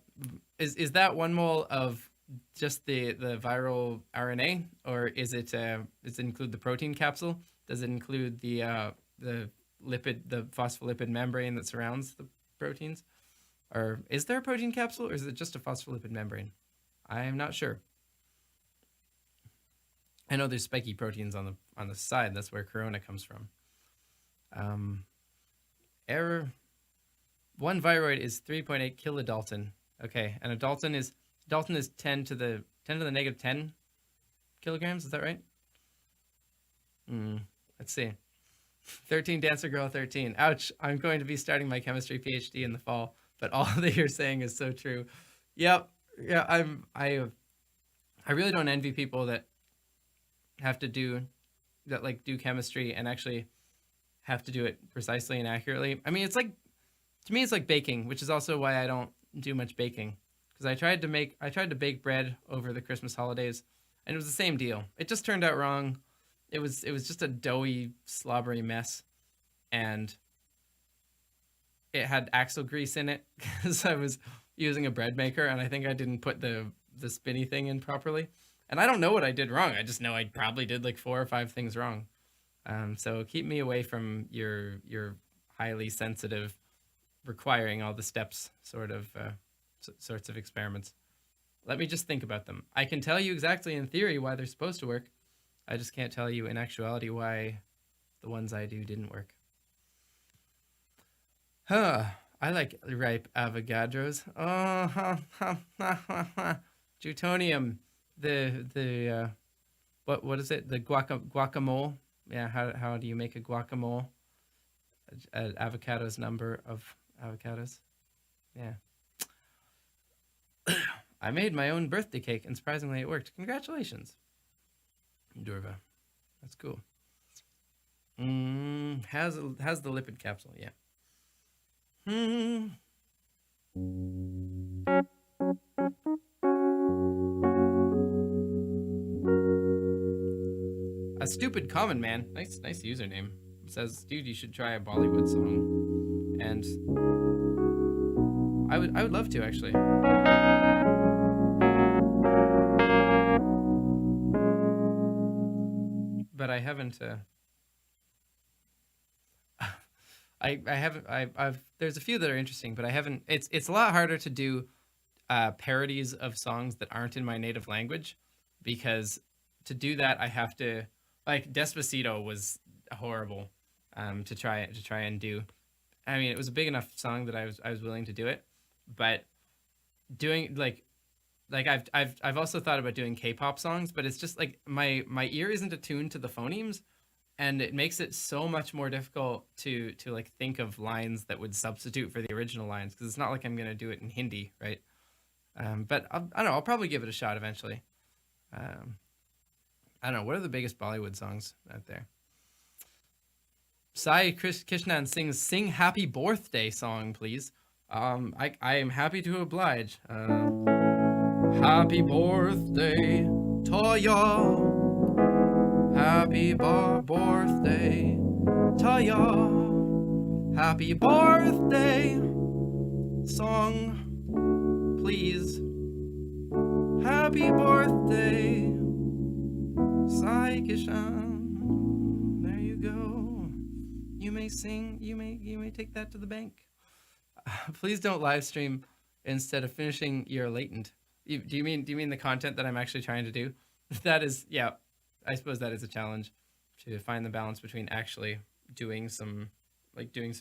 is that 1 mole of just the viral RNA, or does it include the protein capsule? Does it include the phospholipid membrane that surrounds the proteins? Or is there a protein capsule, or is it just a phospholipid membrane? I am not sure. I know there's spiky proteins on the side. That's where corona comes from. Error. 1 viroid is 3.8 kilodalton. Okay, and a dalton is 10 to the negative 10 kilograms. Is that right? Let's see. 13 Dancer Girl 13. Ouch! I'm going to be starting my chemistry PhD in the fall, but all that you're saying is so true. Yep. Yeah. I really don't envy people that have to do chemistry and actually have to do it precisely and accurately. I mean, to me it's like baking, which is also why I don't do much baking, because I tried to bake bread over the Christmas holidays and it was the same deal. It just turned out wrong. It was just a doughy, slobbery mess, and it had axle grease in it because I was using a bread maker and I think I didn't put the spinny thing in properly. And I don't know what I did wrong. I just know I probably did like 4 or 5 things wrong. So keep me away from your highly sensitive, requiring all the steps sorts of experiments. Let me just think about them. I can tell you exactly in theory why they're supposed to work. I just can't tell you in actuality why the ones I do didn't work. I like ripe avogadros. Jutonium. What is it? The guacamole. Yeah, how do you make a guacamole? Avocado's number of avocados. Yeah. I made my own birthday cake, and surprisingly, it worked. Congratulations, Durva. That's cool. Has the lipid capsule? Yeah. A stupid common man. Nice username. Says, dude, you should try a Bollywood song, and I would love to actually. But I haven't. I haven't. I've. There's a few that are interesting, but I haven't. It's a lot harder to do parodies of songs that aren't in my native language, because to do that I have to, like, Despacito was horrible to try and do. I mean, it was a big enough song that I was willing to do it, but doing like I've also thought about doing K-pop songs, but it's just like my ear isn't attuned to the phonemes, and it makes it so much more difficult to like think of lines that would substitute for the original lines, because it's not like I'm gonna do it in Hindi, right? But I don't know. I'll probably give it a shot eventually. I don't know. What are the biggest Bollywood songs out there? Sai Krishnan sings "Sing Happy Birthday" song, please. I am happy to oblige. Happy birthday to you. Happy birthday to you. Happy birthday song, please. Happy birthday, Sai Kishan. There you go. You may sing. You may take that to the bank. Please don't live stream instead of finishing your latent. Do you mean the content that I'm actually trying to do? That is, yeah. I suppose that is a challenge, to find the balance between actually doing some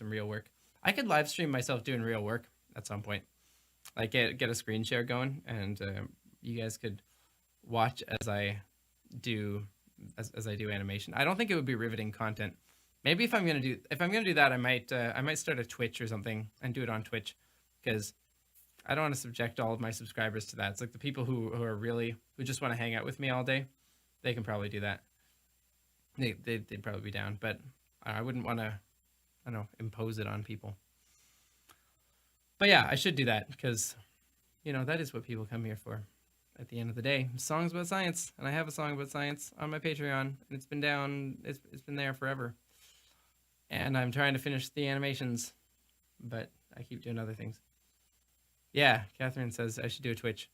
real work. I could live stream myself doing real work at some point, like get a screen share going, and you guys could watch as I do animation. I don't think it would be riveting content. Maybe if I'm gonna do that, I might start a Twitch or something and do it on Twitch, because I don't want to subject all of my subscribers to that. It's like the people who just want to hang out with me all day. They can probably do that. They'd probably be down, but I wouldn't want to, I don't know, impose it on people. But yeah, I should do that, because, that is what people come here for. At the end of the day, songs about science, and I have a song about science on my Patreon, and it's been there forever. And I'm trying to finish the animations, but I keep doing other things. Yeah, Catherine says I should do a Twitch.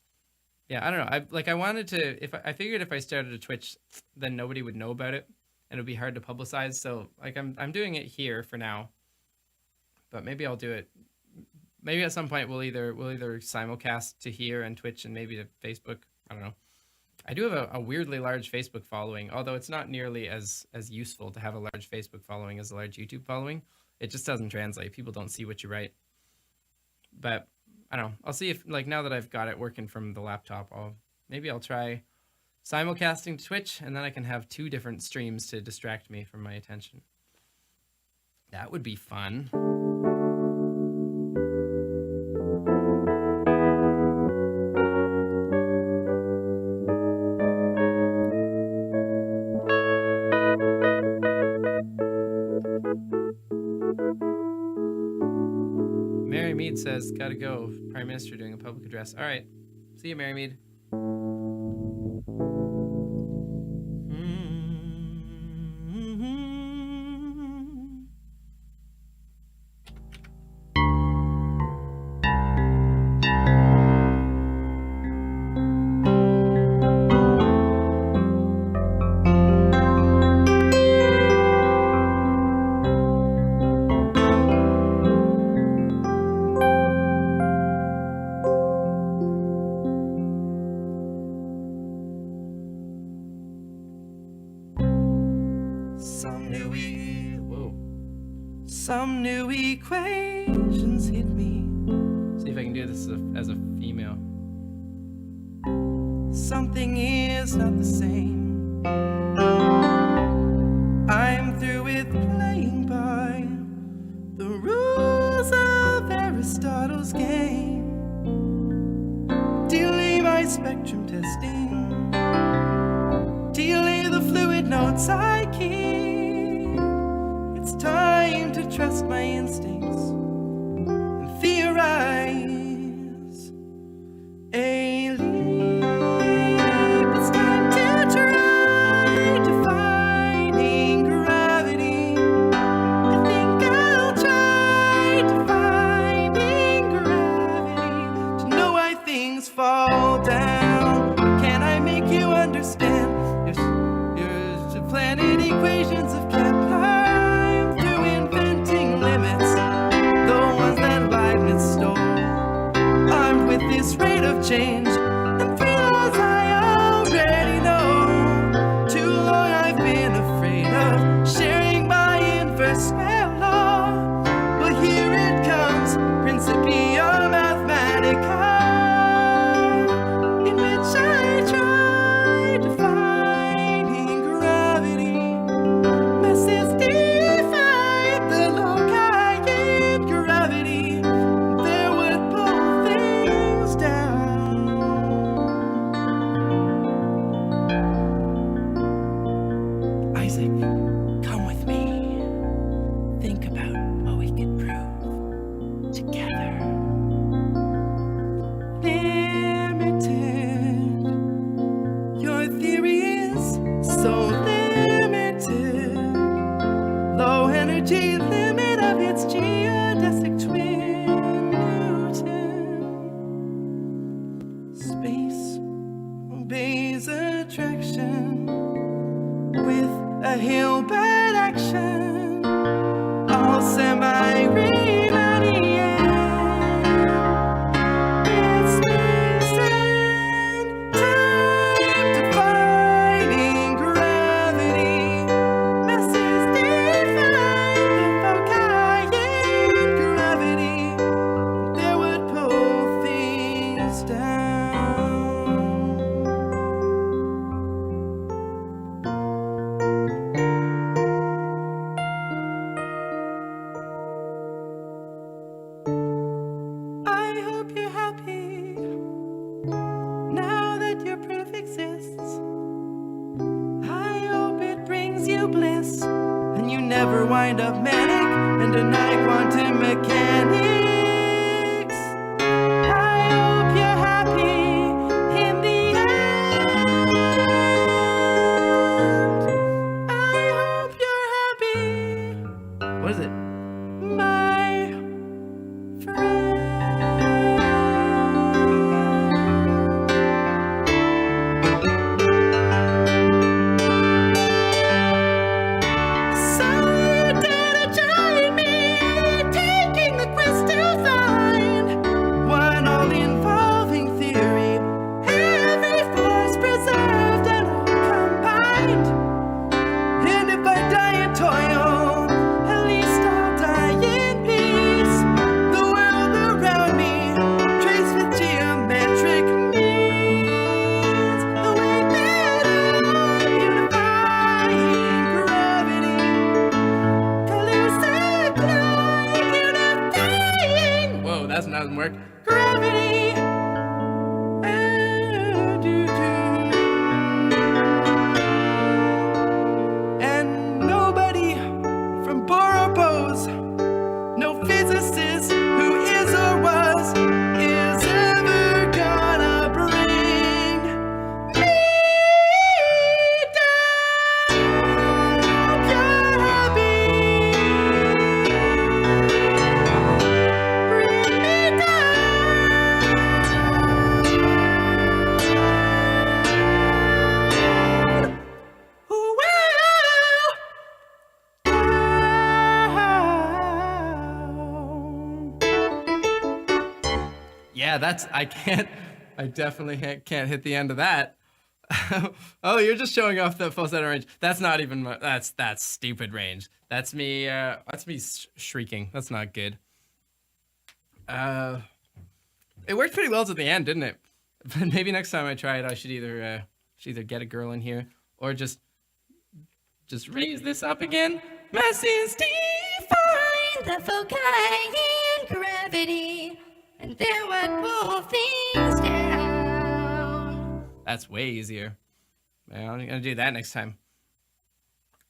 Yeah, I don't know. I wanted to. I figured if I started a Twitch, then nobody would know about it, and it would be hard to publicize. So I'm doing it here for now. But maybe I'll do it. Maybe at some point we'll either simulcast to here and Twitch and maybe to Facebook. I don't know. I do have a weirdly large Facebook following, although it's not nearly as useful to have a large Facebook following as a large YouTube following. It just doesn't translate. People don't see what you write. But I don't know. I'll see if, now that I've got it working from the laptop, I'll try simulcasting to Twitch, and then I can have 2 different streams to distract me from my attention. That would be fun. Mary Mead says, gotta go. Prime Minister doing a public address. All right. See you, Mary Mead. Some new equations hit me. See if I can do this as a female. Something is not the same. I'm through with playing by the rules of Aristotle's game. Dilema spectrum testing. Delay the fluid notes I keep. It's time to trust my instincts and theorize a leap. It's time to try defining gravity. I think I'll try defining gravity to know why things fall down. Can I make you understand? Here's the planet equations of Kepler. I'm through inventing limits, the ones that Leibniz stole. Armed with this rate of change and three laws I already know. Too long I've been afraid of sharing my inverse square law. Well, here it comes, Principia Mathematica, in which I try defining gravity. Masses defy the loci in gravity. There would pull things down. Isaac, come with me. Think about what we could prove together. Limited. Your theory is so limited. Low energy limit of its geodesic twin, Newton. Space obeys attraction with a Hilbert action. All semi-Riemannian. It's space and time defining gravity. Masses defy the foci in gravity. There would pull things down. I hope you're happy now that your proof exists. I hope it brings you bliss and you never wind up manic and deny quantum mechanics. I hope you're happy in the end. I hope you're happy. What is it? My friend. So you dare to join me, taking the quest to find one all-involving theory, every force preserved and all combined. And if I die in toil, at least I'll die in peace. The world around me traced with geometric means. The way that I'm unifying gravity. Collusive line unifying. Whoa, that's not gonna work. Gravity. And nobody from Boropos, no physicist who is or was, is ever gonna bring me down. You're happy. Bring me down. Ooh, wow. Yeah, I definitely can't hit the end of that. Oh, you're just showing off the falsetto range. That's not even, that's stupid range. That's me shrieking. That's not good. It worked pretty well to the end, didn't it? But maybe next time I try it, I should either get a girl in here or just raise this up again. Masses define the foci in gravity, and there would pull things down. That's way easier. Well, I'm gonna do that next time.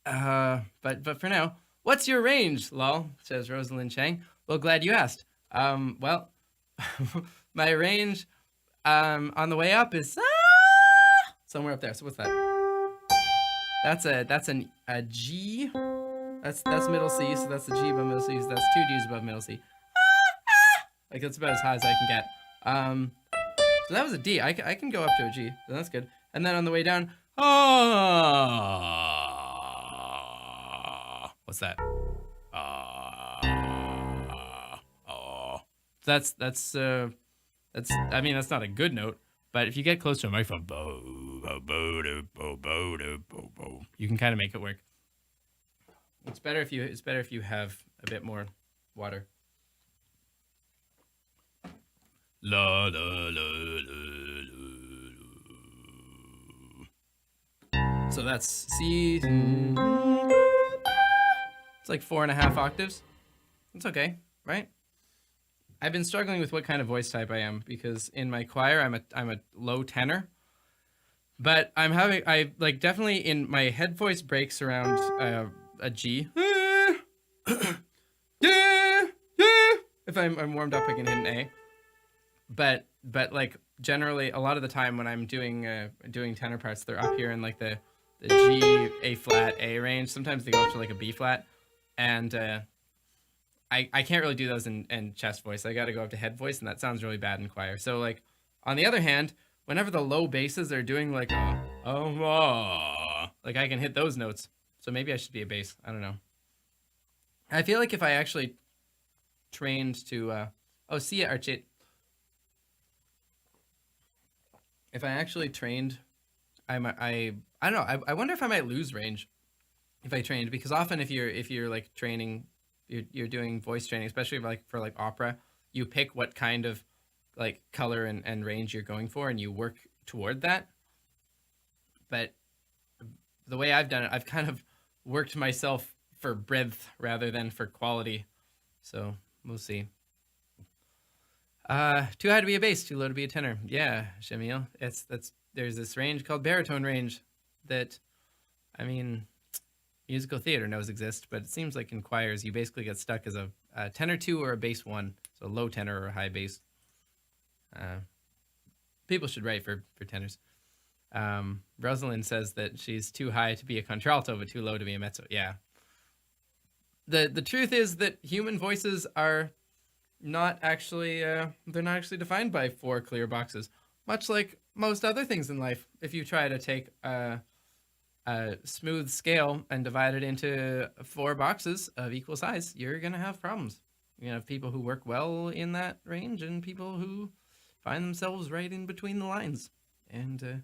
But for now, what's your range, lol? Says Rosalind Chang. Well, glad you asked. Well, my range, on the way up is somewhere up there. So what's that? That's a G. That's middle C. So that's the G above middle C. So that's 2 Gs above middle C. Like that's about as high as I can get. So that was a D. I can go up to a G. So that's good. And then on the way down, what's that? That's I mean that's not a good note, but if you get close to a microphone, you can kind of make it work. It's better if you have a bit more water. La la la la la. So that's C. It's like 4.5 octaves. It's okay, right? I've been struggling with what kind of voice type I am because in my choir I'm a low tenor, but I like definitely in my head voice breaks around a G. If I'm warmed up, I can hit an A. But like generally a lot of the time when I'm doing tenor parts, they're up here in like the G, A flat, A range. Sometimes they go up to like a B flat, and I can't really do those in chest voice. I got to go up to head voice, and that sounds really bad in choir. So like on the other hand, whenever the low basses are doing like like I can hit those notes. So maybe I should be a bass. I don't know. I feel like if I actually trained to see it, Archie. If I actually trained, I don't know. I wonder if I might lose range if I trained, because often if you're like training, you're doing voice training, especially like for like opera, you pick what kind of like color and range you're going for, and you work toward that. But the way I've done it, I've kind of worked myself for breadth rather than for quality. So we'll see. Too high to be a bass, too low to be a tenor. Yeah, Shamil. There's this range called baritone range that, I mean, musical theater knows exists, but it seems like in choirs you basically get stuck as a tenor 2 or a bass 1, so a low tenor or a high bass. People should write for tenors. Rosalind says that she's too high to be a contralto, but too low to be a mezzo. Yeah. The truth is that human voices are not actually they're not actually defined by 4 clear boxes, much like most other things in life. If you try to take a smooth scale and divide it into 4 boxes of equal size, you're gonna have problems. You're gonna have people who work well in that range and people who find themselves right in between the lines, and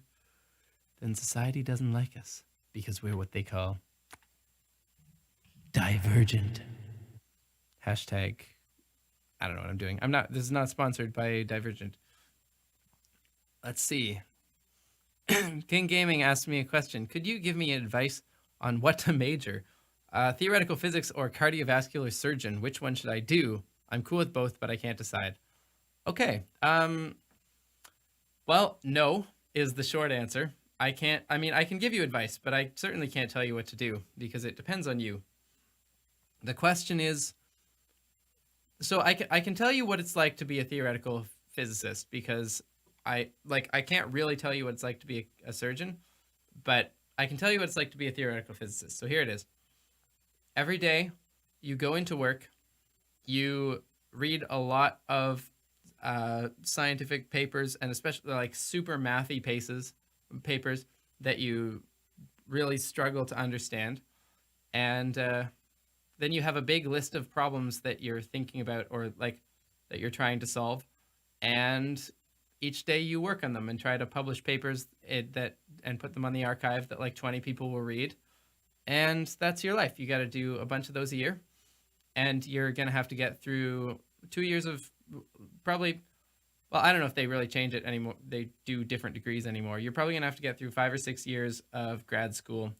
then society doesn't like us because we're what they call divergent. Hashtag, I don't know what I'm doing. This is not sponsored by Divergent. Let's see. King Gaming asked me a question. Could you give me advice on what to major? Theoretical physics or cardiovascular surgeon? Which one should I do? I'm cool with both, but I can't decide. Okay. Well, no is the short answer. I can give you advice, but I certainly can't tell you what to do because it depends on you. The question is, so I can tell you what it's like to be a theoretical physicist because I can't really tell you what it's like to be a surgeon, but I can tell you what it's like to be a theoretical physicist. So here it is. Every day you go into work, you read a lot of scientific papers, and especially like super mathy papers that you really struggle to understand. And then you have a big list of problems that you're thinking about or like that you're trying to solve. And each day you work on them and try to publish papers and put them on the archive that like 20 people will read. And that's your life. You got to do a bunch of those a year. And you're going to have to get through 2 years of probably, well, I don't know if they really change it anymore. They do different degrees anymore. You're probably going to have to get through 5 or 6 years of grad school.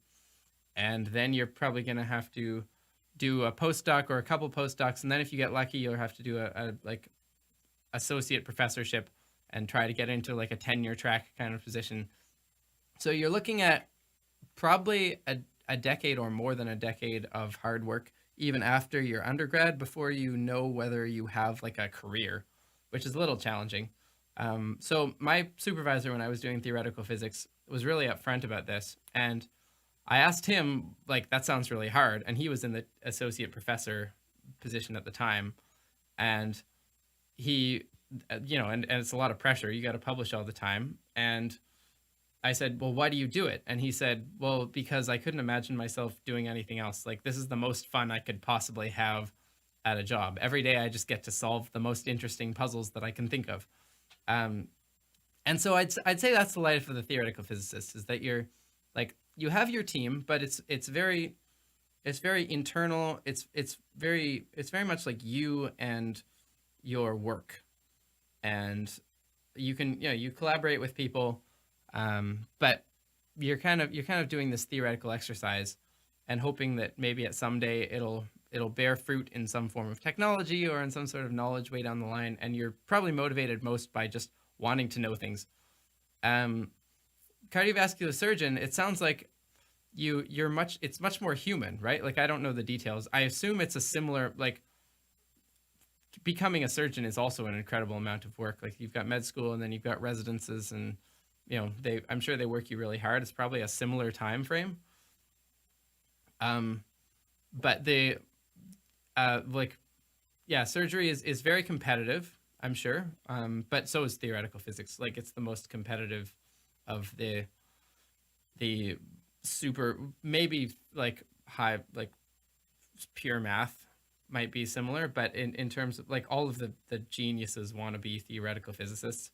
And then you're probably going to have to do a postdoc or a couple postdocs. And then if you get lucky, you'll have to do a associate professorship and try to get into like a tenure track kind of position. So you're looking at probably a decade or more than a decade of hard work, even after your undergrad, before you know whether you have like a career, which is a little challenging. So my supervisor, when I was doing theoretical physics, was really upfront about this, and I asked him, like, that sounds really hard, and he was in the associate professor position at the time, and he, and it's a lot of pressure. You got to publish all the time, and I said, well, why do you do it? And he said, well, because I couldn't imagine myself doing anything else. Like, this is the most fun I could possibly have at a job. Every day I just get to solve the most interesting puzzles that I can think of. Um, and so I'd say that's the life of the theoretical physicist, is that you're like, you have your team, but it's very internal. It's very much like you and your work, and you can, you collaborate with people, but you're kind of doing this theoretical exercise and hoping that maybe at some day it'll bear fruit in some form of technology or in some sort of knowledge way down the line. And you're probably motivated most by just wanting to know things. Cardiovascular surgeon, it sounds like it's much more human, right? Like, I don't know the details. I assume it's a similar, like, becoming a surgeon is also an incredible amount of work. Like, you've got med school and then you've got residences, and I'm sure they work you really hard. It's probably a similar time frame. But surgery is very competitive, I'm sure. But so is theoretical physics. Like, it's the most competitive of the super, maybe like high, like pure math might be similar, but in terms of like all of the geniuses want to be theoretical physicists.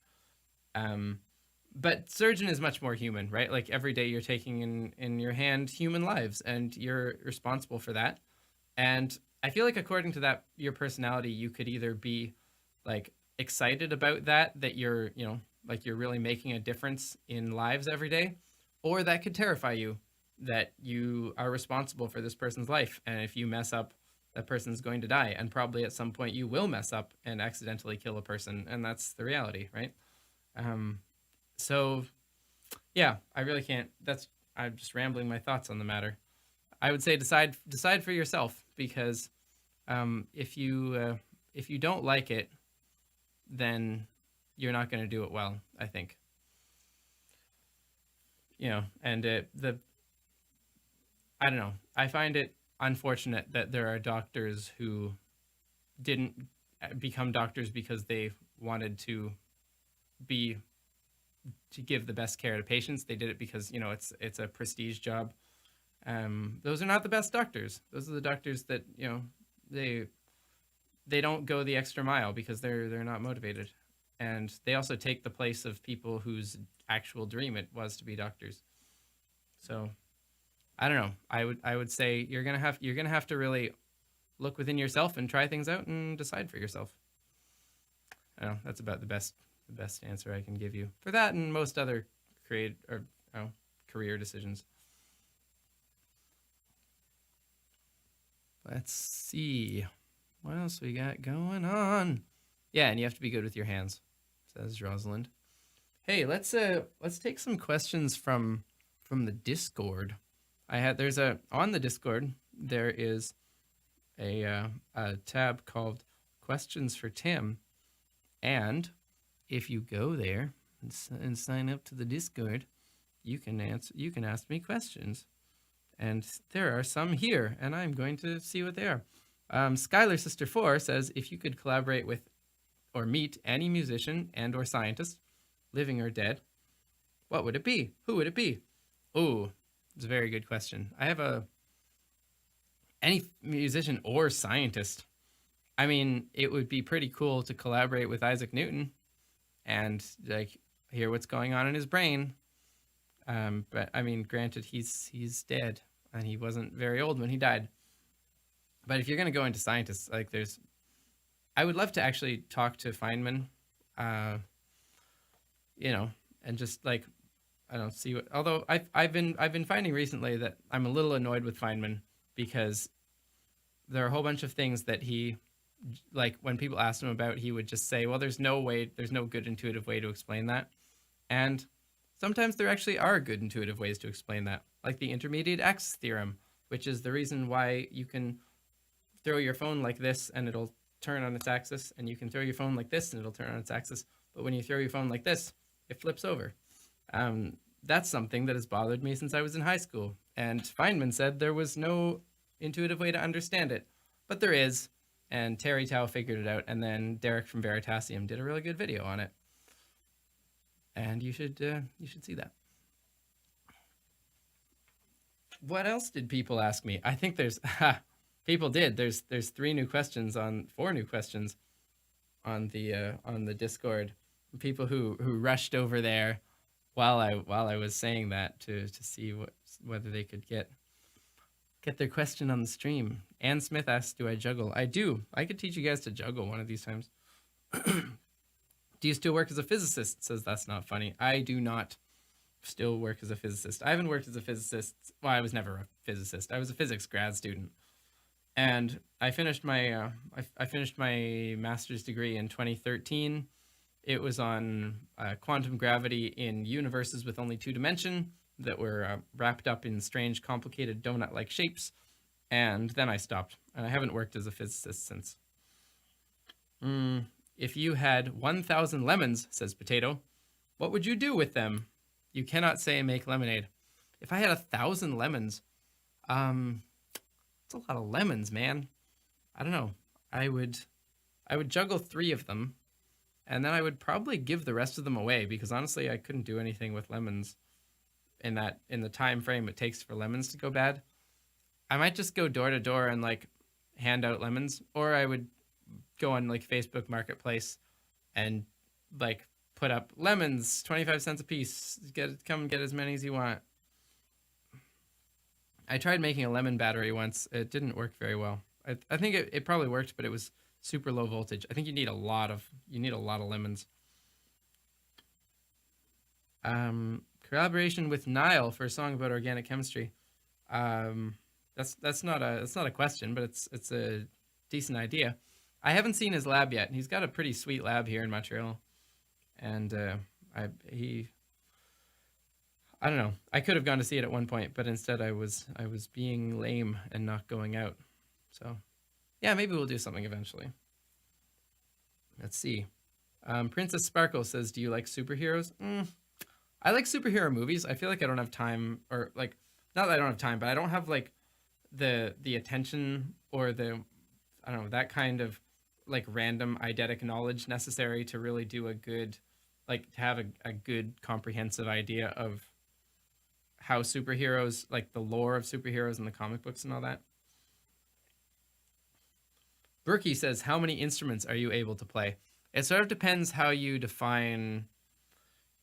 But surgeon is much more human, right? Like, every day you're taking in your hand human lives, and you're responsible for that. And I feel like, according to that, your personality, you could either be like excited about that you're, like, you're really making a difference in lives every day, or that could terrify you, that you are responsible for this person's life. And if you mess up, that person's going to die. And probably at some point you will mess up and accidentally kill a person. And that's the reality, right? So yeah, I really can't, I'm just rambling my thoughts on the matter. I would say decide for yourself, because if you don't like it, then you're not going to do it well, I think. And I don't know. I find it unfortunate that there are doctors who didn't become doctors because they wanted to give the best care to patients. They did it because, it's a prestige job. Those are not the best doctors. Those are the doctors that, they don't go the extra mile because they're not motivated. And they also take the place of people whose actual dream it was to be doctors. So I don't know. I would say you're gonna have to really look within yourself and try things out and decide for yourself. I don't know, that's about the best answer I can give you for that, and most other career decisions. Let's see what else we got going on. Yeah, and you have to be good with your hands, says Rosalind. Hey, let's take some questions from the Discord. On the Discord there is a tab called Questions for Tim, and if you go there and sign up to the Discord, you can ask me questions, and there are some here, and I'm going to see what they are. Skylar Sister 4 says, if you could collaborate with or meet any musician and or scientist, living or dead, what would it be? Who would it be? Oh, it's a very good question. I have any musician or scientist. I mean, it would be pretty cool to collaborate with Isaac Newton and like hear what's going on in his brain. But I mean, granted, he's dead and he wasn't very old when he died. But if you're going to go into scientists, like I would love to actually talk to Feynman, and just like, I don't see what, although I've been finding recently that I'm a little annoyed with Feynman, because there are a whole bunch of things that he, like, when people asked him about, he would just say, well, there's no good intuitive way to explain that. And sometimes there actually are good intuitive ways to explain that, like the intermediate axis theorem, which is the reason why you can throw your phone like this and it'll turn on its axis, and you can throw your phone like this and it'll turn on its axis. But when you throw your phone like this, it flips over. That's something that has bothered me since I was in high school. And Feynman said there was no intuitive way to understand it, but there is. And Terry Tao figured it out, and then Derek from Veritasium did a really good video on it. And you should see that. What else did people ask me? I think there's people did. There's 4 new questions on the Discord. People who rushed over there while I was saying that to see whether they could get their question on the stream. Ann Smith asks, "Do I juggle?" I do. I could teach you guys to juggle one of these times. Do you still work as a physicist? Says that's not funny. I do not still work as a physicist. I haven't worked as a physicist. Well, I was never a physicist. I was a physics grad student, and I finished my master's degree in 2013. It was on quantum gravity in universes with only 2 dimension that were wrapped up in strange, complicated donut-like shapes, and then I stopped, and I haven't worked as a physicist since. If you had 1,000 lemons, says Potato, what would you do with them? You cannot say make lemonade. If I had 1,000 lemons, it's a lot of lemons, man. I don't know. I would juggle 3 of them, and then I would probably give the rest of them away, because honestly, I couldn't do anything with lemons in the time frame it takes for lemons to go bad. I might just go door to door and like hand out lemons, or I would go on like Facebook Marketplace and like put up lemons, 25 cents a piece. Come get as many as you want. I tried making a lemon battery once. It didn't work very well. I think it probably worked, but it was super low voltage. I think you need a lot of lemons. Collaboration with Nile for a song about organic chemistry. That's not a question, but it's a decent idea. I haven't seen his lab yet. He's got a pretty sweet lab here in Montreal, and I don't know. I could have gone to see it at one point, but instead I was being lame and not going out. So, yeah, maybe we'll do something eventually. Let's see. Princess Sparkle says, "Do you like superheroes?" I like superhero movies. I feel like I don't have time, or like, not that I don't have time, but I don't have like the attention or I don't know, that kind of like random eidetic knowledge necessary to really do a good, like to have a good comprehensive idea of how superheroes, like the lore of superheroes in the comic books and all that. Berkey says, "How many instruments are you able to play?" It sort of depends how you define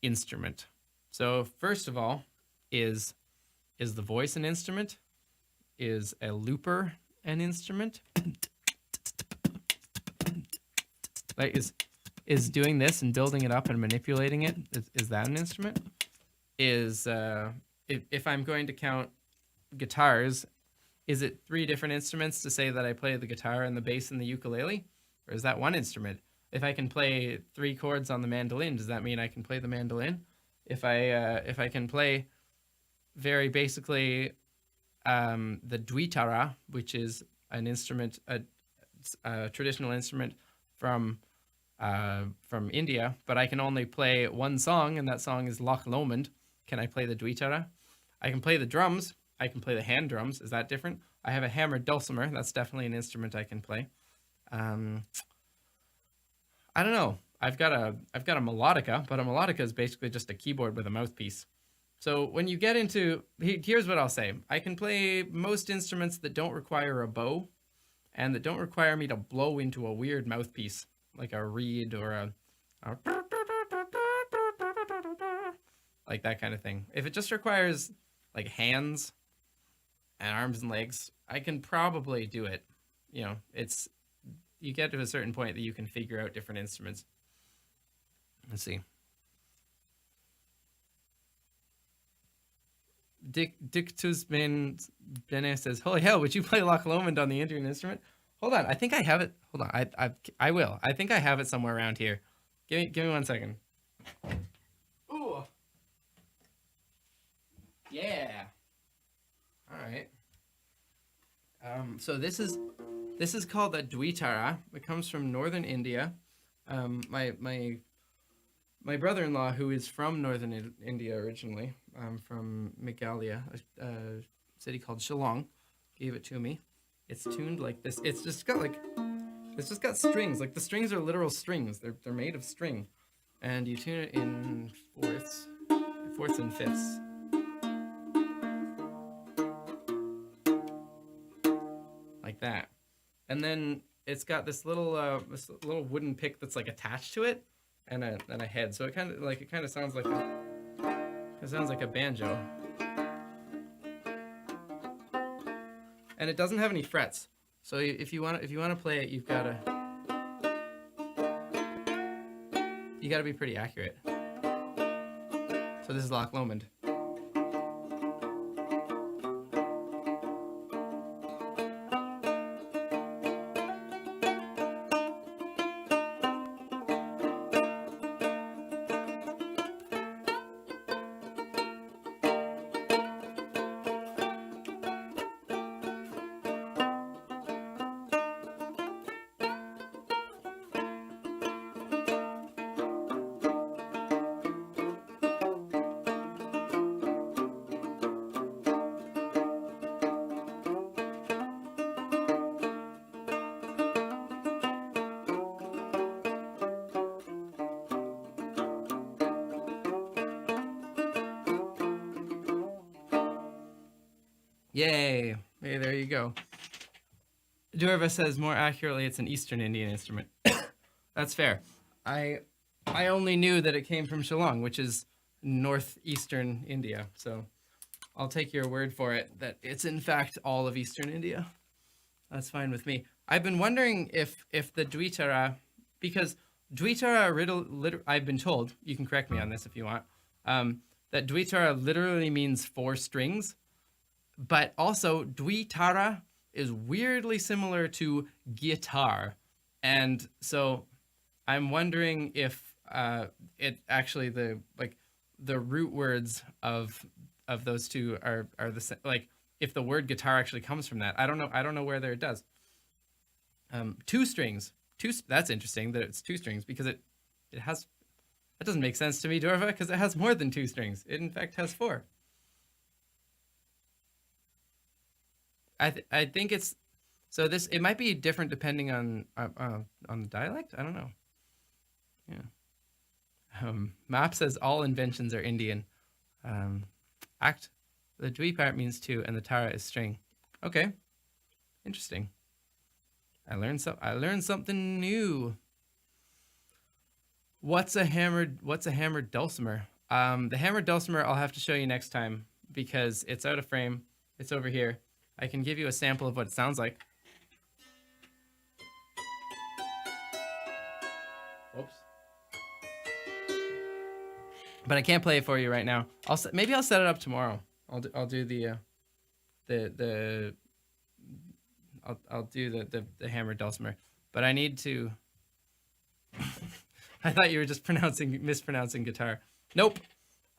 instrument. So first of all, is the voice an instrument? Is a looper an instrument? Like is doing this and building it up and manipulating it, is that an instrument? Is if I'm going to count guitars, is it 3 different instruments to say that I play the guitar and the bass and the ukulele? Or is that one instrument? If I can play 3 chords on the mandolin, does that mean I can play the mandolin? If I can play very basically the dwitara, which is an instrument, a traditional instrument from India, but I can only play one song, and that song is Loch Lomond. Can I play the dwitara? I can play the drums. I can play the hand drums. Is that different? I have a hammered dulcimer. That's definitely an instrument I can play. I don't know. I've got a melodica, but a melodica is basically just a keyboard with a mouthpiece. So when you get into, here's what I'll say. I can play most instruments that don't require a bow and that don't require me to blow into a weird mouthpiece, like a reed or a like that kind of thing. If it just requires like hands and arms and legs, I can probably do it. You know, you get to a certain point that you can figure out different instruments. Let's see. Dictus Bene says, "Holy hell, would you play Loch Lomond on the Indian instrument?" Hold on, I think I have it. Hold on, I will. I think I have it somewhere around here. Give me 1 second. Ooh. So this is called a dwitara. It comes from northern India. My brother-in-law, who is from northern India originally, from Meghalaya, a city called Shillong, gave it to me. It's tuned like this. It's just got strings. Like the strings are literal strings. They're made of string, and you tune it in fourths and fifths. Like that. And then it's got this little wooden pick that's like attached to it, and a head. So it kind of sounds like a banjo. And it doesn't have any frets. So if you want to play it, you gotta be pretty accurate. So this is Loch Lomond. Yay! Hey, there you go. Durva says more accurately it's an Eastern Indian instrument. That's fair. I only knew that it came from Shillong, which is northeastern India. So I'll take your word for it that it's in fact all of Eastern India. That's fine with me. I've been wondering if the dwitara, because dwitara I've been told, you can correct me on this if you want, that dwitara literally means 4 strings. But also, dwitara is weirdly similar to guitar. And so I'm wondering if it actually, the root words of those two are the same. Like, if the word guitar actually comes from that. I don't know whether it does. 2 strings. That's interesting that it's 2 strings, because it has... That doesn't make sense to me, Dorva, because it has more than 2 strings. It, in fact, has 4. I think it's so this it might be different depending on the dialect. I don't know. Yeah. Map says all inventions are Indian. The dwi part means 2, and the tara is string. Okay, interesting. I learned something new. What's a hammered dulcimer? The hammered dulcimer I'll have to show you next time because it's out of frame. It's over here. I can give you a sample of what it sounds like. Oops. But I can't play it for you right now. Maybe I'll set it up tomorrow. I'll do the hammered dulcimer. But I need to. I thought you were just mispronouncing guitar. Nope.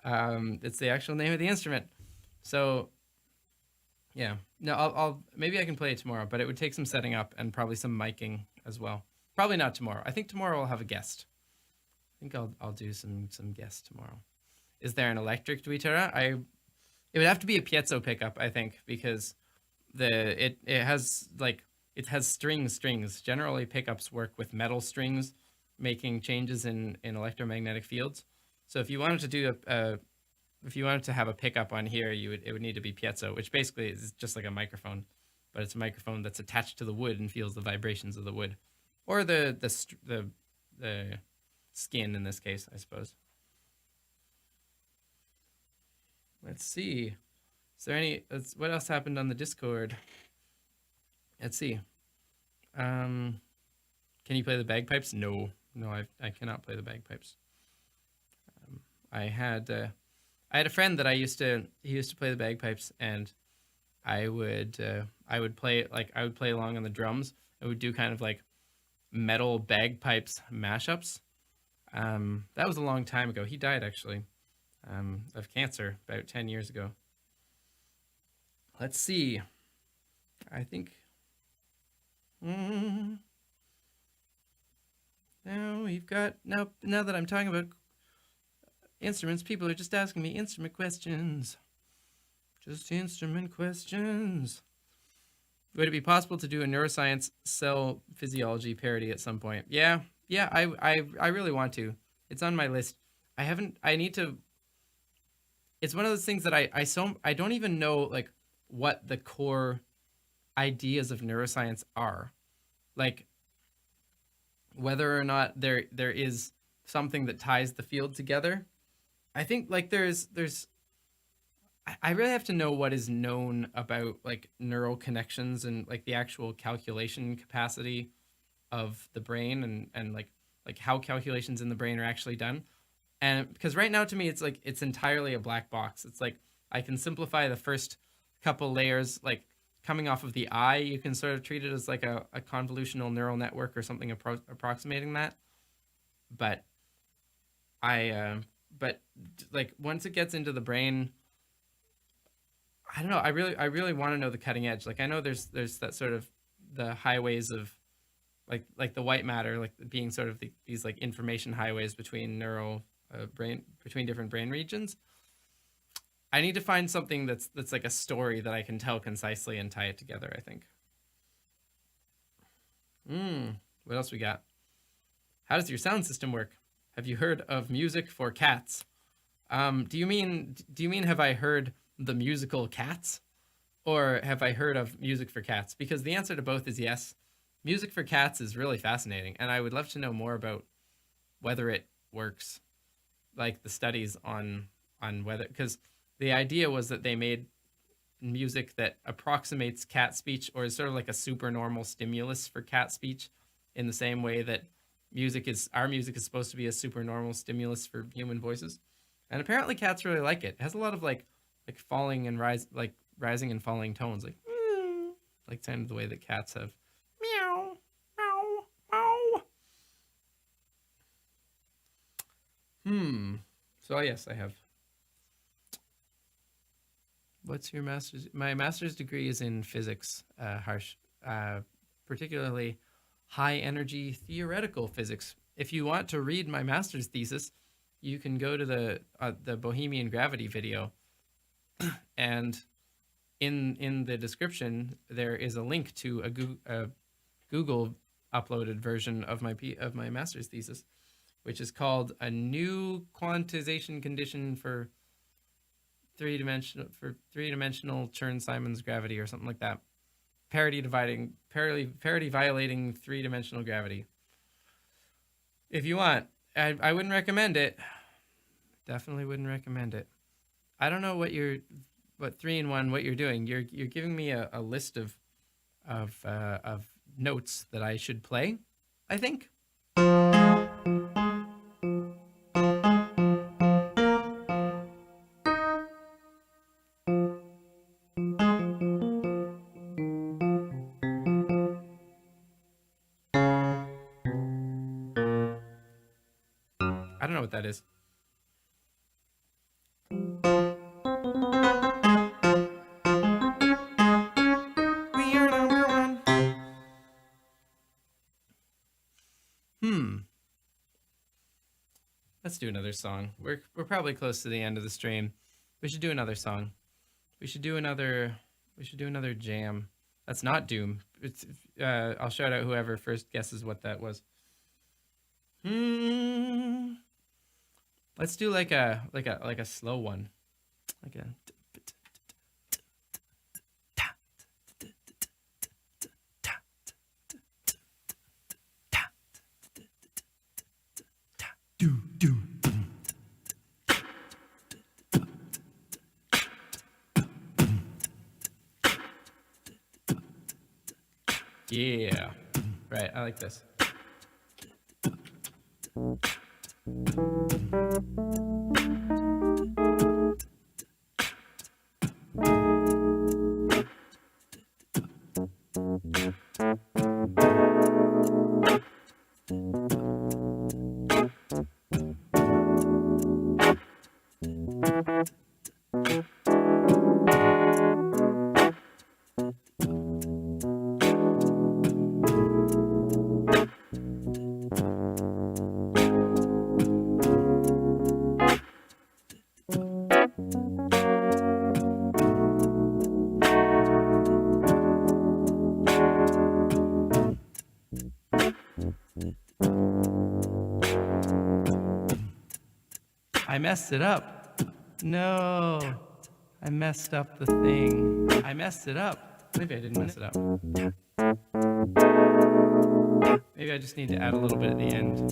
It's the actual name of the instrument. So. Yeah, no, I'll maybe I can play it tomorrow, but it would take some setting up and probably some miking as well. Probably not tomorrow. I think tomorrow I'll have a guest. I think I'll do some guests tomorrow. Is there an electric dwitara? It would have to be a piezo pickup, I think, because it has strings. Generally, pickups work with metal strings, making changes in electromagnetic fields. So if you wanted to do if you wanted to have a pickup on here, it would need to be piezo, which basically is just like a microphone, but it's a microphone that's attached to the wood and feels the vibrations of the wood, or the skin in this case, I suppose. Let's see. Is there what else happened on the Discord? Let's see. Can you play the bagpipes? No, I cannot play the bagpipes. I had a friend that he used to play the bagpipes, and I would play along on the drums. I would do kind of like metal bagpipes mashups. That was a long time ago. He died actually of cancer about 10 years ago. Let's see. I think Now we've got now that I'm talking about instruments, people are just asking me instrument questions. Just instrument questions. Would it be possible to do a neuroscience cell physiology parody at some point? Yeah, I really want to. It's on my list. I need to. It's one of those things that I don't even know like what the core ideas of neuroscience are. Like whether or not there is something that ties the field together. I think like there's I really have to know what is known about like neural connections and like the actual calculation capacity of the brain and like how calculations in the brain are actually done. And because right now to me it's like it's entirely a black box. It's like I can simplify the first couple layers like coming off of the eye, you can sort of treat it as like a convolutional neural network or something approximating that. But but like once it gets into the brain, I don't know. I really want to know the cutting edge. Like I know there's that sort of the highways of like the white matter, like being sort of these like information highways between between different brain regions. I need to find something that's like a story that I can tell concisely and tie it together, I think. What else we got? How does your sound system work? Have you heard of music for cats? Do you mean have I heard the musical Cats? Or have I heard of music for cats? Because the answer to both is yes. Music for cats is really fascinating, and I would love to know more about whether it works, like the studies on whether, because the idea was that they made music that approximates cat speech or is sort of like a supernormal stimulus for cat speech in the same way that our music is supposed to be a supernormal stimulus for human voices. And apparently cats really like it. It has a lot of like falling and rising and falling tones, like kind of the way that cats have meow, meow, meow. So yes, I have. What's your master's? My master's degree is in physics, particularly high energy theoretical physics. If you want to read my master's thesis, you can go to the Bohemian Gravity video, and in the description there is a link to a Google uploaded version of my master's thesis, which is called A New Quantization Condition for three-dimensional Chern-Simons gravity or something like that. Parity violating three-dimensional gravity. If you want, I wouldn't recommend it. Definitely wouldn't recommend it. I don't know what 3-in-1 what you're doing. You're giving me a list of notes that I should play, I think. I don't know what that is. Let's do another song. We're probably close to the end of the stream. We should do another song. We should do another jam. That's not Doom. It's I'll shout out whoever first guesses what that was. Let's do like a slow one. Like a yeah. Right, I like this. messed it up. No, I messed up the thing. I messed it up. Maybe I didn't mess it up. Maybe I just need to add a little bit at the end.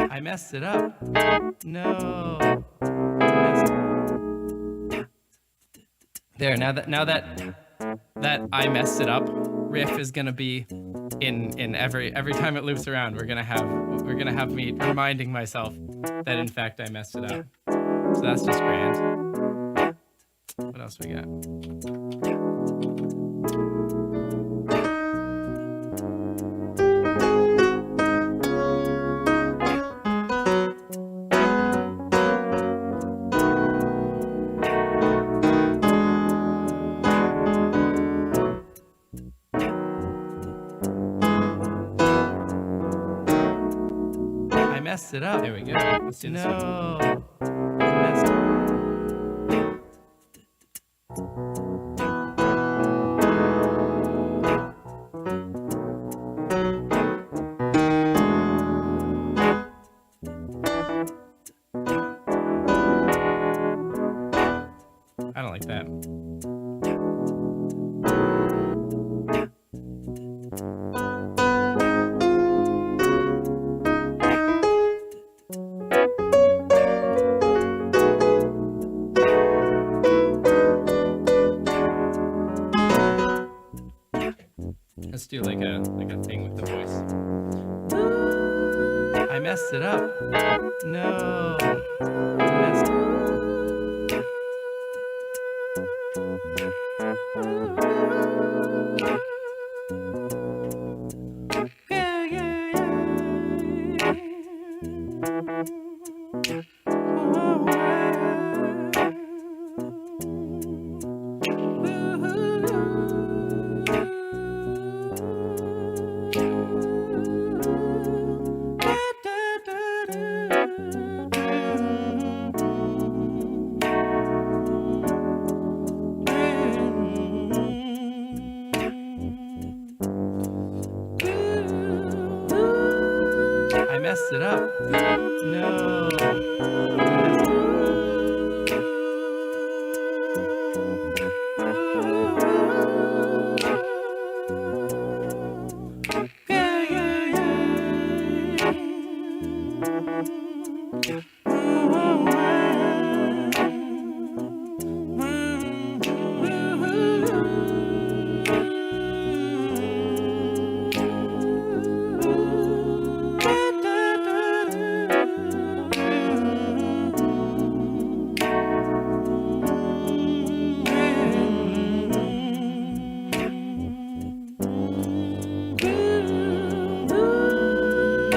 I messed it up. No. There, now that I messed it up riff is gonna be in every time it loops around. We're gonna have me reminding myself that in fact I messed it up. So that's just grand. What else we got? I messed it up. There we go. Let's do this one. No. I messed it up. I don't like that. Let's do like a thing with the voice. I messed it up. No. I messed it up. I messed it up. No.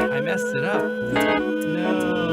I messed it up. No.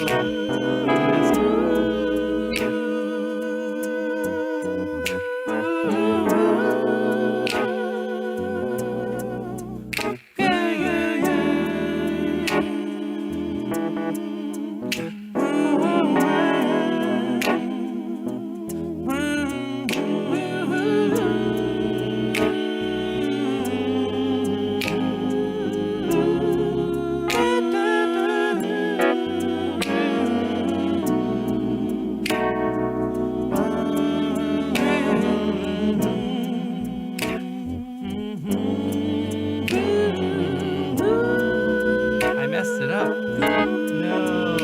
I messed it up. No.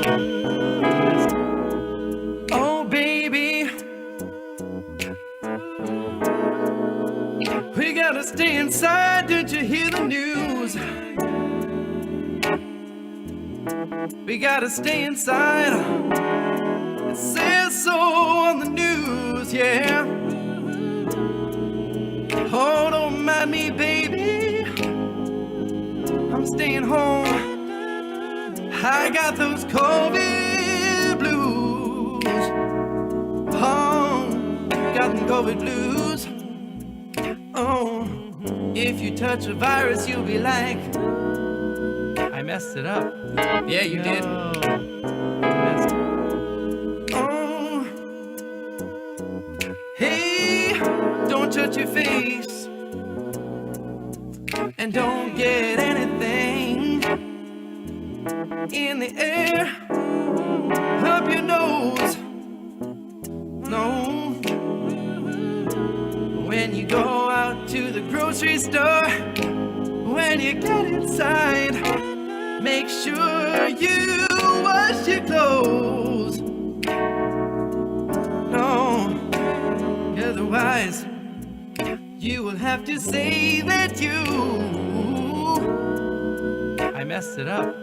Oh, baby. We gotta stay inside. Did you hear the news? We gotta stay inside. It says so on the news, yeah. Oh, don't mind me, baby. I'm staying home. I got those COVID blues. Oh, got them COVID blues. Oh, if you touch a virus, you'll be like, I messed it up. Yeah, you did. Oh, hey, don't touch your face. And don't get anything in the air up your nose. No. When you go out to the grocery store, when you get inside, make sure you wash your clothes. No, otherwise you will have to say that I messed it up.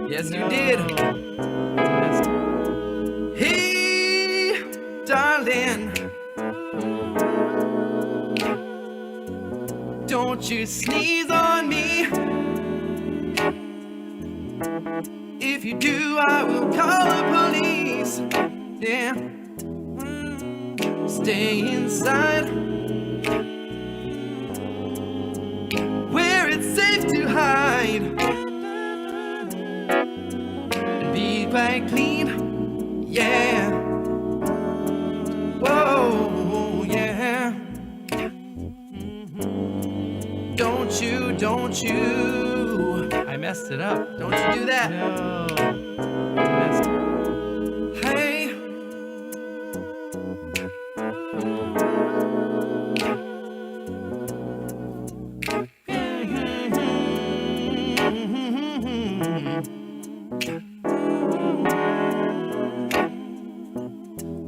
Yes, you did. Hey, darling, don't you sneeze on me. If you do, I will call the police. Yeah, stay inside, where it's safe to hide, and be quite clean. Yeah. Whoa, yeah. Don't you, I messed it up. Don't you do that. No. Hey.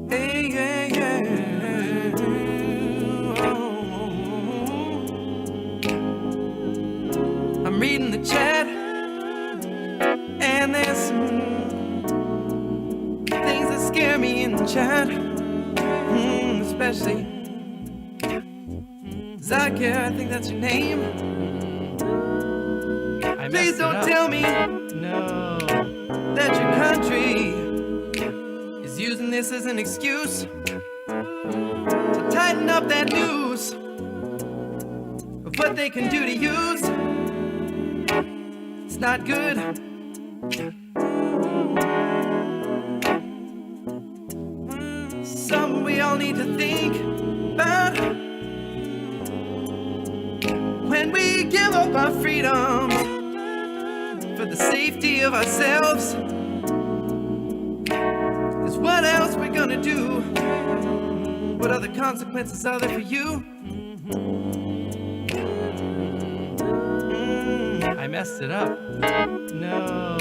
Hey, yeah, yeah. I'm reading the chat, and there's some things that scare me in the chat, especially Zakia, I think that's your name. Please don't tell me that your country is using this as an excuse to tighten up that news of what they can do to use. It's not good. Something we all need to think about when we give up our freedoms for the safety of ourselves. Is what else we're gonna do? What other consequences are there for you? I messed it up. No.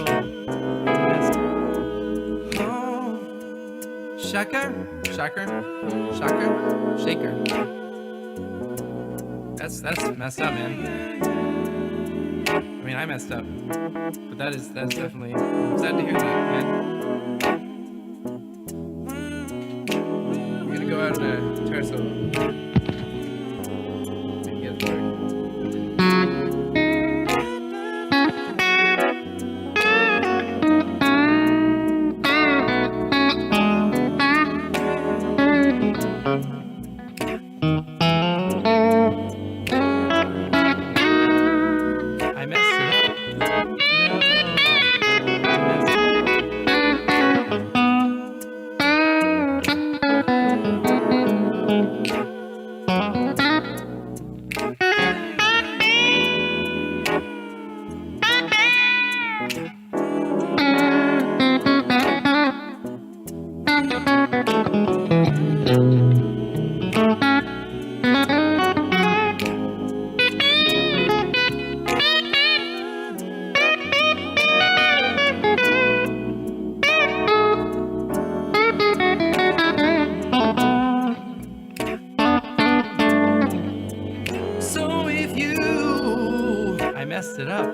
Oh. Shaker? That's messed up, man. I mean, I messed up. But that's definitely, I'm sad to hear that, man. We're gonna go out in a tire solo. Maybe get it work.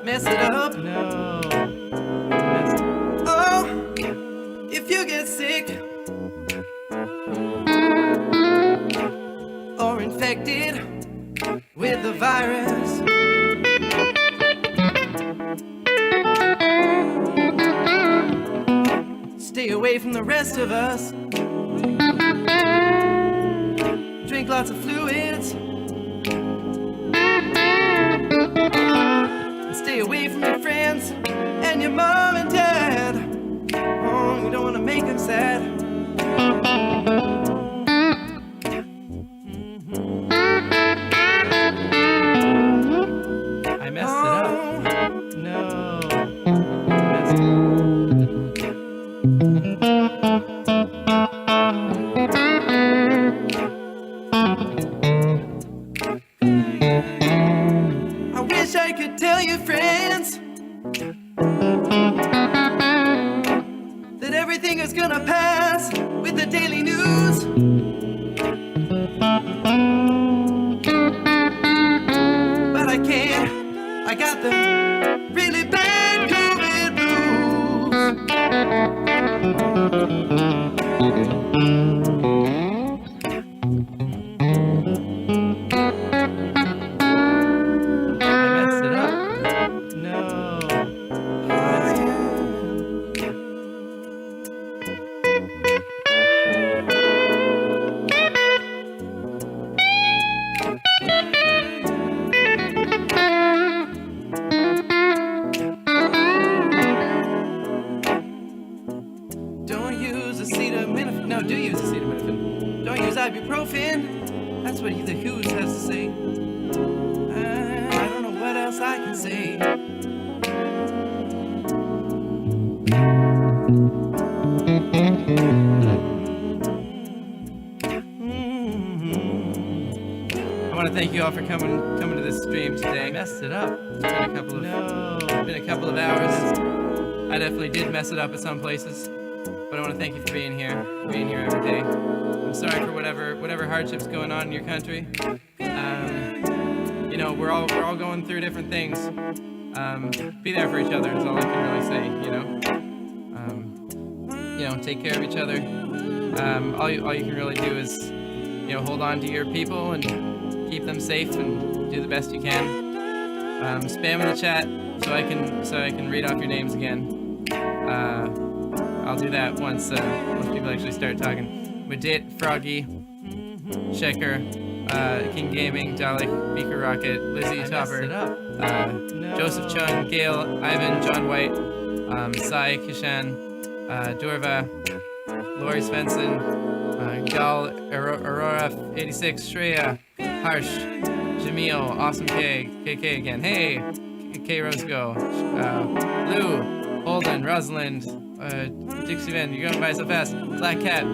Mess it up. No. Oh, if you get sick or infected with the virus, away from the rest of us. Drink lots of fluids. And stay away from your friends and your mom and dad. Oh, you don't want to make them sad. I messed it up. No. I messed it I wish I could tell you, friends, that everything is gonna pass with the daily news. But I can't. I got the really bad COVID I messed it up. No. Don't use acetaminophen. No, do use acetaminophen. Don't use ibuprofen. That's what the Who's has to say. I don't know what else I can say. I want to thank you all for coming to this stream today. I messed it up. It's been a couple of hours. I definitely did mess it up at some places, but I want to thank you for being here every day. I'm sorry for whatever hardships going on in your country. You know, we're all going through different things. Be there for each other is all I can really say. You know, take care of each other. All you can really do is, you know, hold on to your people and keep them safe and do the best you can. Spam in the chat so I can read off your names again. I'll do that once people actually start talking. Medit, Froggy, Shecker, King Gaming, Dalek, Beaker Rocket, Lizzie Topper, Joseph Chung, Gail, Ivan, John White, Sai, Kishan, Durva, Lori Svensson, Gal, Aurora 86, Shreya, Harsh, Jamil, Awesome K, KK again, hey, K Roscoe, Lou, Holden, Rosalind, Dixie Van, you're going by so fast, Black Cat,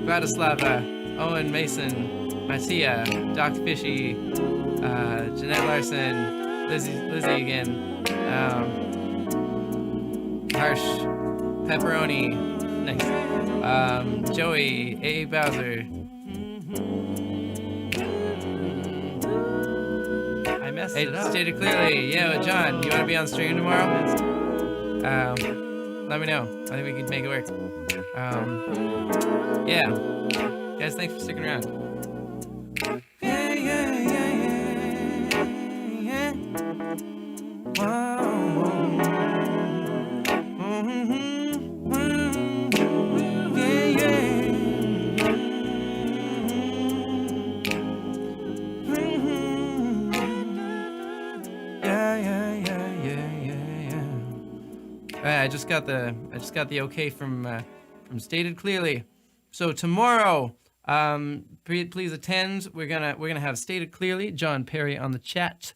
Bratislava, Owen Mason, Mattia, Doc Fishy, Jeanette Larson, Lizzie again, Harsh, Pepperoni, nice, Joey, A. Bowser. I messed it up. Stated clearly. Yo, John, you want to be on stream tomorrow? Let me know. I think we could make it work. Yeah. Guys, thanks for sticking around. I just got the okay from Stated Clearly. So tomorrow, please attend. We're gonna have Stated Clearly, John Perry on the chat,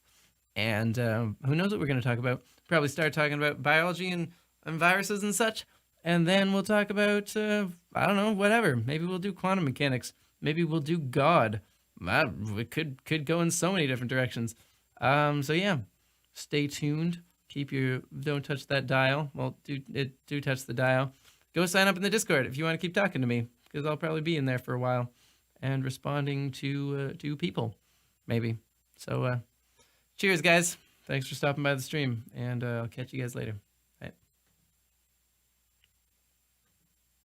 and who knows what we're gonna talk about? Probably start talking about biology and viruses and such, and then we'll talk about I don't know, whatever. Maybe we'll do quantum mechanics. Maybe we'll do God. It could go in so many different directions. So yeah, stay tuned. Don't touch that dial. Well, do touch the dial. Go sign up in the Discord if you want to keep talking to me, because I'll probably be in there for a while and responding to people, maybe. So, cheers, guys. Thanks for stopping by the stream, and I'll catch you guys later.